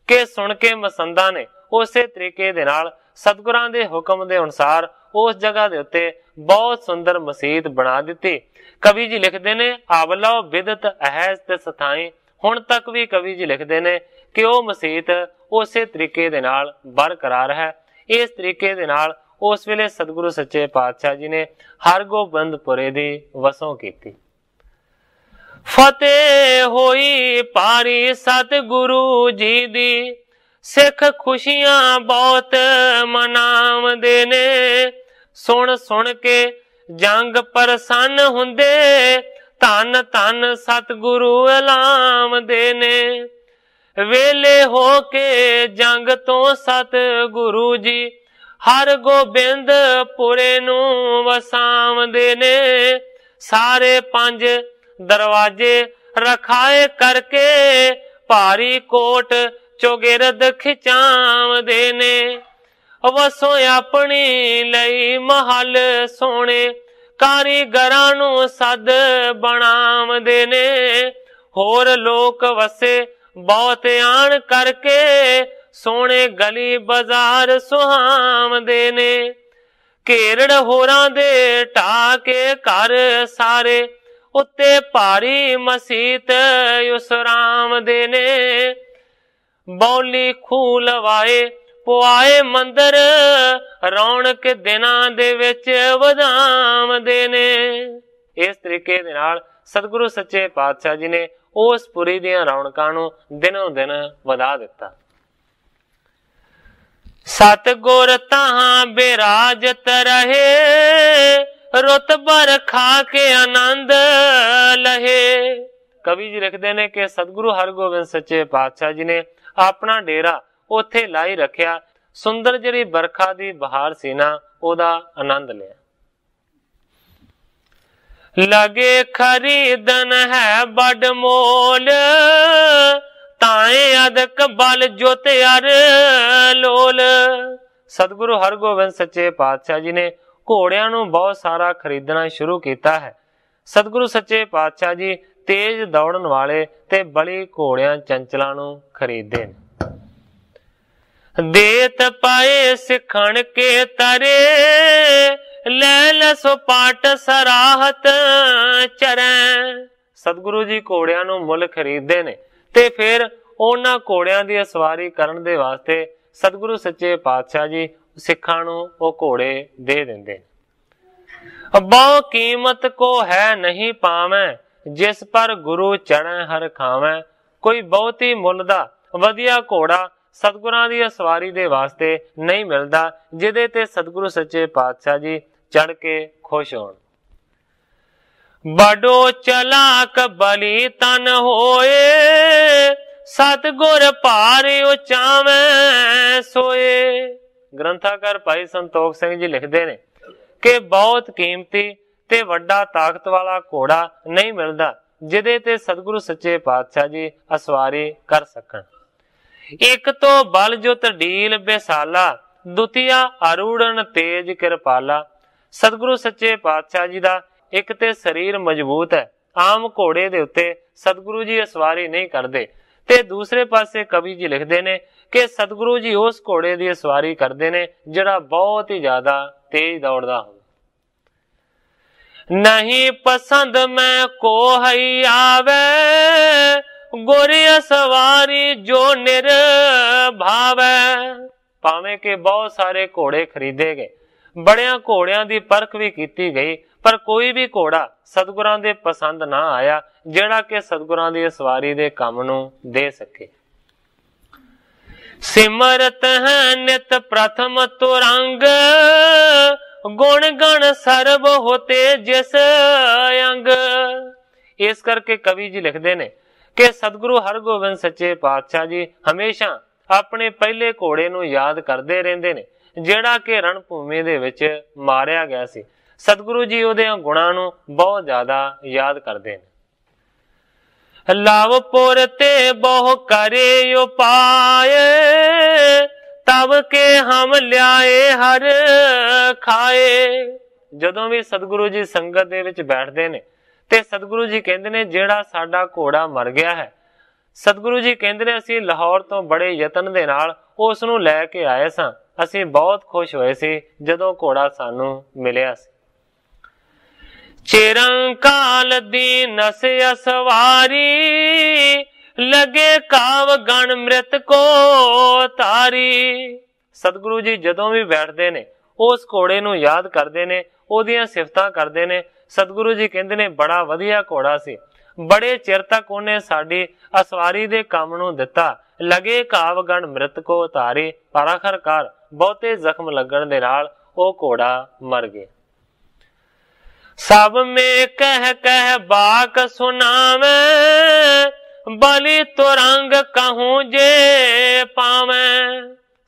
Speaker 1: ਕਿ ਸੁਣ ਕੇ ਮਸੰਦਾਂ ਨੇ ਉਸੇ ਤਰੀਕੇ ਦੇ ਨਾਲ ਸਤਿਗੁਰਾਂ ਦੇ ਹੁਕਮ ਦੇ ਅਨੁਸਾਰ ਉਸ ਜਗ੍ਹਾ ਦੇ ਉੱਤੇ ਬਹੁਤ ਸੁੰਦਰ ਮਸੀਤ ਬਣਾ ਦਿੱਤੀ। ਕਵੀ ਜੀ ਲਿਖਦੇ ਨੇ ਅਵਲੋ ਬਿਦਤ ਹੈ ਤਿਸ ਥਾਈ। ਹੁਣ ਤੱਕ ਵੀ ਕਵੀ ਜੀ ਲਿਖਦੇ ਨੇ ਕਿ ਉਹ ਮਸੀਤ ਉਸੇ ਤਰੀਕੇ ਦੇ ਨਾਲ ਬਰਕਰਾਰ ਹੈ। ਇਸ ਤਰੀਕੇ ਦੇ ਨਾਲ ਉਸ ਵੇਲੇ ਸਤਿਗੁਰੂ ਸੱਚੇ ਪਾਤਸ਼ਾਹ ਜੀ ਨੇ ਹਰਗੋਬਿੰਦਪੁਰੇ ਦੀ ਵਸੋਂ ਕੀਤੀ। ਫਤਿਹ ਹੋਈ ਪਾਰੀ ਸਤਿਗੁਰੂ ਜੀ ਦੀ। ਸਿੱਖ ਖੁਸ਼ੀਆਂ ਬਹੁਤ ਮਨਾਵਦੇ ਨੇ, ਸੁਣ ਸੁਣ ਕੇ ਜੰਗ ਪ੍ਰਸੰਨ ਹੁੰਦੇ, ਧੰਨ ਧੰਨ ਸਤਿਗੁਰੂ ਐਲਾਮਦੇ ਨੇ। ਵੇਲੇ ਹੋ ਕੇ ਜੰਗ ਤੋਂ ਸਤਿਗੁਰੂ ਜੀ ਹਰ ਗੋਬਿੰਦ ਪੁਰੇ ਨੂੰ ਵਸਾਵਦੇ ਨੇ। ਸਾਰੇ 5 ਦਰਵਾਜੇ ਰਖਾਏ ਕਰਕੇ ਭਾਰੀ ਕੋਟ ਚੌਗਿਰਦ ਖਿਚਾਵਦੇ ਨੇ। ਵਸੋਂ ਆਪਣੀ ਲਈ ਮਹਲ ਸੋਹਣੇ, ਕਾਰੀਗਰਾਂ ਨੂੰ ਸਦ ਬਣਾਵਦੇ ਨੇ। ਹੋਰ ਲੋਕ ਵਸੇ ਬਹੁਤ ਆਣ ਕਰਕੇ, ਸੋਹਣੇ ਗਲੀ ਬਾਜ਼ਾਰ ਸੁਹਾਵਦੇ ਨੇ। ਘੇਰੜ ਹੋਰਾਂ ਦੇ ਢਾਹ ਕੇ ਘਰ ਸਾਰੇ, ਉੱਤੇ ਭਾਰੀ ਮਸੀਤ ਉਸਰਾਵਦੇ ਨੇ। ਬੌਲੀ ਖੂਹ ਲਵਾਏ ਪੁਆਏ ਮੰਦਰ, ਰੌਣਕ ਦਿਨਾਂ ਦੇ ਵਿੱਚ ਵਧਾਵਦੇ ਨੇ। ਇਸ ਤਰੀਕੇ ਦੇ ਨਾਲ ਸਤਿਗੁਰੂ ਸੱਚੇ ਪਾਤਸ਼ਾਹ ਜੀ ਨੇ ਉਸ ਪੁਰੀ ਦੀਆਂ ਰੌਣਕਾਂ ਨੂੰ ਦਿਨੋਂ ਦਿਨ ਵਧਾ ਦਿੱਤਾ। ਸਤਿਗੁਰ ਤਾਹਾਂ ਬਿਰਾਜਤ ਰਹੇ, ਰੁੱਤ ਭਰ ਖਾ ਕੇ ਆਨੰਦ ਲਹੇ। ਕਵੀ ਜੀ ਲਿਖਦੇ ਨੇ ਕਿ ਸਤਿਗੁਰੂ ਹਰਗੋਬਿੰਦ ਸੱਚੇ ਪਾਤਸ਼ਾਹ ਜੀ ਨੇ ਆਪਣਾ ਡੇਰਾ ਉੱਥੇ ਲਾਈ ਰੱਖਿਆ। ਸੁੰਦਰ ਜਿਹੜੀ ਬਰਖਾ ਦੀ ਬਹਾਰ ਸੀ ਨਾ, ਉਹਦਾ ਆਨੰਦ ਲਿਆ। ਲਗੇ ਖਰੀਦਨ ਹੈ ਬੜ ਮੋਲ, ਤਾਏ ਅਦਕ ਬਲ ਜੁਤ ਅਰ ਲੋਲ। ਸਤਿਗੁਰੂ ਹਰਗੋਬਿੰਦ ਸੱਚੇ ਪਾਤਸ਼ਾਹ ਜੀ ਨੇ ਘੋੜਿਆਂ ਨੂੰ ਬਹੁਤ ਸਾਰਾ ਖਰੀਦਣਾ ਸ਼ੁਰੂ ਕੀਤਾ ਹੈ। ਸਤਿਗੁਰੂ ਸੱਚੇ ਪਾਤਸ਼ਾਹ ਜੀ ਤੇਜ਼ ਦੌੜਨ ਵਾਲੇ ਤੇ ਬਲੀ ਘੋੜਿਆਂ ਚੰਚਲਾਂ ਨੂੰ ਖਰੀਦਦੇ ਨੇ। ਦੇਤ ਪਾਏ ਸਿੱਖਣ ਕੇ ਤਰੇ, ਲੈ ਲਸੋ ਪਾਟ ਸਰਾਹਤ ਚਰੈ। ਸਤਿਗੁਰੂ ਜੀ ਘੋੜਿਆਂ ਨੂੰ ਮੁੱਲ ਖਰੀਦਦੇ ਨੇ ਤੇ ਫਿਰ ਉਹਨਾਂ ਘੋੜਿਆਂ ਦੀ ਸਵਾਰੀ ਕਰਨ ਦੇ ਵਾਸਤੇ ਸਤਿਗੁਰੂ ਸੱਚੇ ਪਾਤਸ਼ਾਹ ਜੀ ਸਿੱਖਾਂ ਨੂੰ ਉਹ ਘੋੜੇ ਦੇ ਦਿੰਦੇ। ਬਹੁ ਕੀਮਤ ਕੋ ਹੈ ਨਹੀਂ ਪਾਵੈ, ਜਿਸ ਪਰ ਗੁਰੂ ਚੜ੍ਹੈ ਹਰ ਖਾਵੈ। ਕੋਈ ਬਹੁਤੀ ਮੁੱਲ ਦਾ ਵਧੀਆ ਘੋੜਾ ਸਤਿਗੁਰਾਂ ਦੀ ਸਵਾਰੀ ਦੇ ਵਾਸਤੇ ਨਹੀਂ ਮਿਲਦਾ, ਜਿਹਦੇ ਤੇ ਸਤਿਗੁਰੂ ਸੱਚੇ ਪਾਤਸ਼ਾਹ ਜੀ ਚੜ ਕੇ ਖੁਸ਼ ਹੋਣ। ਬੜੋ ਚਲਾਕ ਬਲੀ ਤਨ ਹੋਏ, ਸਤਿਗੁਰ ਭਾਰ ਉਚਾਵੈ ਸੋਏ। ਗ੍ਰੰਥਾਕਾਰ ਭਾਈ ਸੰਤੋਖ ਸਿੰਘ ਜੀ ਲਿਖਦੇ ਨੇ ਕਿ ਬਹੁਤ ਕੀਮਤੀ ਤੇ ਵੱਡਾ ਤਾਕਤ ਵਾਲਾ ਘੋੜਾ ਨਹੀਂ ਮਿਲਦਾ, ਜਿਹਦੇ ਤੇ ਸਤਿਗੁਰੂ ਸੱਚੇ ਪਾਤਸ਼ਾਹ ਜੀ ਅਸਵਾਰੀ ਕਰ ਸਕਣ। ਇੱਕ ਤੋਂ ਬਲ ਜੁਤ ਢੀਲ ਬੇਸਾਲਾ, ਦੁਤੀਆ ਅਰੂੜਨ ਤੇਜ ਕਿਰਪਾਲਾ। ਸਤਿਗੁਰੂ ਸੱਚੇ ਪਾਤਸ਼ਾਹ ਜੀ ਦਾ ਇੱਕ ਤੇ ਸਰੀਰ ਮਜ਼ਬੂਤ ਹੈ, ਆਮ ਘੋੜੇ ਦੇ ਉੱਤੇ ਸਤਿਗੁਰੂ ਜੀ ਅਸਵਾਰੀ ਨਹੀਂ ਕਰਦੇ। ਤੇ ਦੂਸਰੇ ਪਾਸੇ ਕਵੀ ਜੀ ਲਿਖਦੇ ਨੇ ਕਿ ਸਤਿਗੁਰੂ ਜੀ ਉਸ ਘੋੜੇ ਦੀ ਅਸਵਾਰੀ ਕਰਦੇ ਨੇ ਜਿਹੜਾ ਬਹੁਤ ਹੀ ਜ਼ਿਆਦਾ ਤੇਜ਼ ਦੌੜਦਾ ਹੋਵੇ। ਨਹੀਂ ਪਸੰਦ ਮੈਂ ਕੋ ਹਈ ਆਵੇ, ਗੋਰੀ ਸਵਾਰੀ ਜੋ ਨਿਰਭਾਵੈ। ਭਾਵੇਂ ਕਿ ਬਹੁਤ ਸਾਰੇ ਘੋੜੇ ਖਰੀਦੇ ਗਏ, ਬੜਿਆਂ ਘੋੜਿਆਂ ਦੀ ਪਰਖ ਵੀ ਕੀਤੀ ਗਈ, ਪਰ ਕੋਈ ਵੀ ਘੋੜਾ ਸਤਿਗੁਰਾਂ ਦੇ ਪਸੰਦ ਨਾ ਆਇਆ ਜਿਹੜਾ ਕਿ ਸਤਿਗੁਰਾਂ ਦੀ ਸਵਾਰੀ ਦੇ ਕੰਮ ਨੂੰ ਦੇ ਸਕੇ। ਸਿਮਰਤ ਹੈ ਨਿਤ ਪ੍ਰਥਮ ਤੁਰੰਗ, ਗੁਣ ਗਣ ਸਰਬ ਹੋਤੇ ਜਿਸ ਅੰਗ। ਇਸ ਕਰਕੇ ਕਵੀ ਜੀ ਲਿਖਦੇ ਨੇ ਕਿ ਸਤਿਗੁਰੂ ਹਰਗੋਬਿੰਦ ਸੱਚੇ ਪਾਤਸ਼ਾਹ ਜੀ ਹਮੇਸ਼ਾ ਆਪਣੇ ਪਹਿਲੇ ਘੋੜੇ ਨੂੰ ਯਾਦ ਕਰਦੇ ਰਹਿੰਦੇ ਨੇ, ਜਿਹੜਾ ਕਿ ਰਣਭੂਮੀ ਦੇ ਵਿੱਚ ਮਾਰਿਆ ਗਿਆ ਸੀ। ਸਤਿਗੁਰੂ ਜੀ ਉਹਦੇ ਗੁਣਾਂ ਨੂੰ ਬਹੁਤ ਜ਼ਿਆਦਾ ਯਾਦ ਕਰਦੇ ਨੇ। ਲਵਪੁਰ ਤੇ ਬਹੁ ਕਰੇ ਉਪਾਏ, ਤਬ ਕੇ ਹਮ ਲਿਆਏ ਹਰ ਖਾਏ। ਜਦੋਂ ਵੀ ਸਤਿਗੁਰੂ ਜੀ ਸੰਗਤ ਦੇ ਵਿੱਚ ਬੈਠਦੇ ਨੇ ਤੇ ਸਤਿਗੁਰੂ ਜੀ ਕਹਿੰਦੇ ਨੇ ਜਿਹੜਾ ਸਾਡਾ ਘੋੜਾ ਮਰ ਗਿਆ ਹੈ, ਸਤਿਗੁਰੂ ਜੀ ਕਹਿੰਦੇ ਨੇ ਅਸੀਂ ਲਾਹੌਰ ਤੋਂ ਬੜੇ ਯਤਨ ਦੇ ਨਾਲ ਉਸ ਨੂੰ ਲੈ ਕੇ ਆਏ ਸਾਂ, ਅਸੀਂ ਬਹੁਤ ਖੁਸ਼ ਹੋਏ ਸੀ ਜਦੋਂ ਘੋੜਾ ਸਾਨੂੰ ਮਿਲਿਆ ਸੀ। ਚਿਰੰਕਾਲ ਦੀ ਨਸ ਅਸਵਾਰੀ, ਲਗੇ ਕਾਵ ਗਣ ਮ੍ਰਿਤ ਕੋ ਤਾਰੀ। ਸਤਿਗੁਰੂ ਜੀ ਜਦੋਂ ਵੀ ਬੈਠਦੇ ਨੇ ਉਸ ਘੋੜੇ ਨੂੰ ਯਾਦ ਕਰਦੇ ਨੇ, ਉਹਦੀਆਂ ਸਿਫਤਾਂ ਕਰਦੇ ਨੇ। ਸਤਿਗੁਰੂ ਜੀ ਕਹਿੰਦੇ ਨੇ ਬੜਾ ਵਧੀਆ ਘੋੜਾ ਸੀ, बड़े चिर तक उन्हें साडी असवारी दे काम नूं दिता। लगे कावगण मृत को उतारे, पर आखिरकार बहुते जख्म लगन दे नाल ओ घोड़ा मर गया। सब में कह कह बाक सुनावे, बलि तुरंग कहूं जे पावे।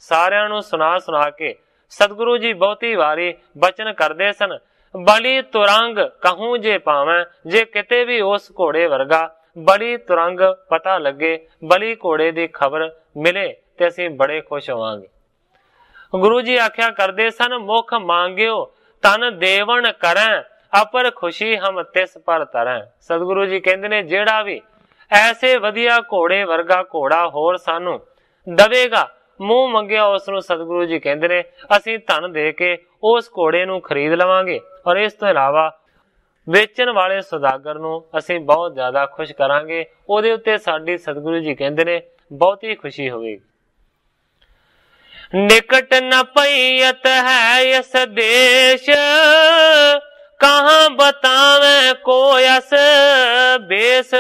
Speaker 1: सारियां नूं सुना सुना के सतगुरु जी बहुती वारी बचन करदे सन, बलि तुरंग कहूं जे पावे। जे किते भी उस घोड़े वर्गा बलि तुरंग पता लगे, बलि घोड़े दी खबर मिले ते असीं बड़े खुश होवांगे। गुरु जी आख्या करदे सन, मुख मांगियो तन देवन करें, अपर खुशी हम तिस पर तरें। सतगुरु जी कहंदे ने जेड़ा भी ऐसे वधिया घोड़े वर्गा घोड़ा होर सानू दवेगा, मूंह मंगिया उसनू सतगुरु जी कहंदे ने असीं धन दे के उस घोड़े नू खरीद लवांगे। और इस तो इलावा वेचण वाले सौदागर नू असीं बहुत ज्यादा खुश करांगे। उहदे उत्ते साडी सतगुरु जी कहंदे ने बहुती खुशी होवेगी। निकट न पईयत है इस देश, कहां बतावे को अस बेस।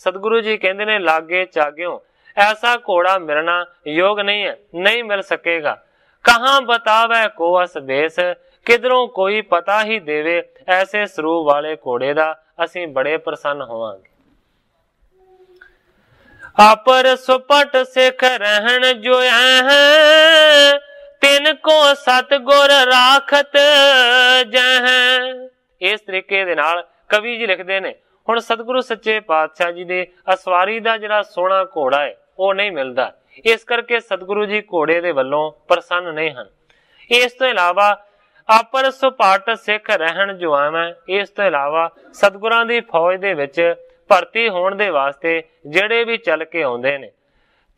Speaker 1: सतगुरु जी कहंदे ने लागे चाग्यों ऐसा घोड़ा मिलना योग नहीं है, नहीं मिल सकेगा। कहां बतावे को अस बेस, किधरों कोई पता ही देवे ऐसे स्वरूप वाले घोड़े दा असीं बड़े प्रसन्न होवांगे। अपर सुपट सिख रहन जो है, तिनको सतगुर राखत जह। इस तरीके दे नाल कवि जी लिखदे ने हुण सतगुरु सच्चे पातशाह जी दे असवारी दा जिहड़ा सोहना घोड़ा है ਉਹ नहीं मिलता, इस करके सतगुरु जी घोड़े दे वल्लों प्रसन्न नहीं हन। इस तो इलावा अपर सुपाट सिख रहन जो आवे, इस तो इलावा सतगुरां दी फौज दे विच भर्ती होण दे वास्ते ਜਿਹੜੇ भी चल के आउंदे ने,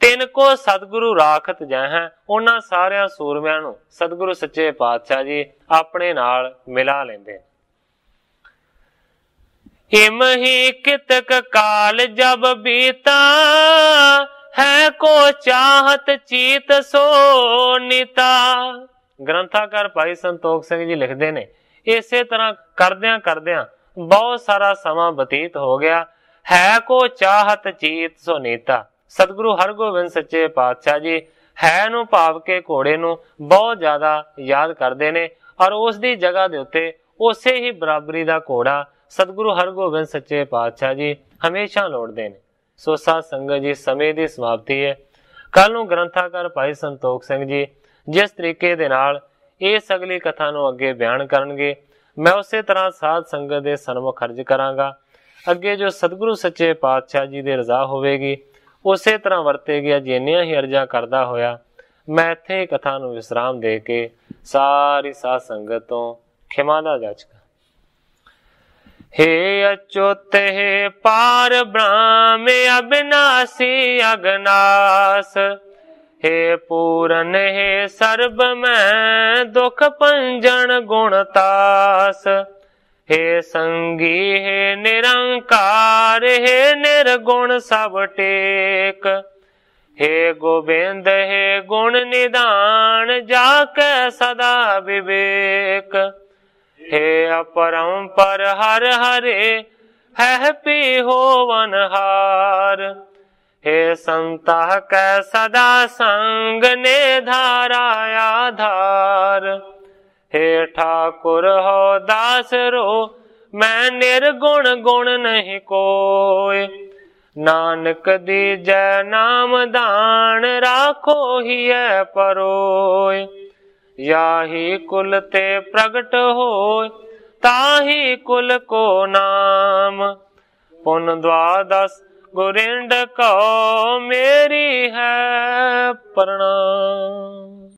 Speaker 1: तिन को सतगुरु राखत जह। उन्हां सारियां सूरमिਆਂ ਨੂੰ सतगुरु सच्चे पातशाह जी अपने नाल मिला लेंदे। हिम ही कितक काल जब बीता, है को चाहत चीत सो नीता। ग्रंथाकार भाई संतोख सिंह जी लिखते ने इसे तरह करदियां करदियां बहुत सारा समा बतीत हो गया। है को चाहत चीत सो नीता। सतगुरु हरगोबिंद सच्चे पातशाह जी है नू भाव के घोड़े नू बहुत ज्यादा याद करते ने, और उस दी जगह दे उत्ते उसे ही बराबरी दा घोड़ा सतगुरु हरगोबिंद सच्चे पातशाह जी हमेशा लोड़ते हैं। सो साध संगत जी समय की समाप्ति है। कल नूं ग्रंथाकार भाई संतोख सिंह जी जिस तरीके दे नाल इस अगली कथा नूं अगे बयान करनगे, मैं उसे तरह साध संगत के सन्मुख अर्ज करांगा। अगे जो सतगुरु सच्चे पातशाह जी की रजा होवेगी उसे तरह वरतेगी। अज इन्नियां ही अर्जा करदा होया मैं इत्थे कथा नूं विश्राम दे के सारी साध संगत तो खिमा दा जाचका। हे अच्युत हे पार ब्रह्म अविनाशी अगनास, हे पूरन हे सर्ब में दुख पंजन गुणतास। हे संगी हे निरंकार, हे निर्गुण सब टेक। हे गोविंद हे गुण निदान, जाके सदा विवेक। हे अपरंपर हर हरे, है पी होवन हार। हे संता कै सदा संग ने धारा आधार। हे ठाकुर हो दास रो, मैं निर्गुण गुण नहीं कोय। नानक दीजै नाम दान, राखो ही है परोय। याही कुल ते प्रगट होय, ताही कुल को नाम। पुन द्वादश गुरिंड को मेरी है प्रणाम।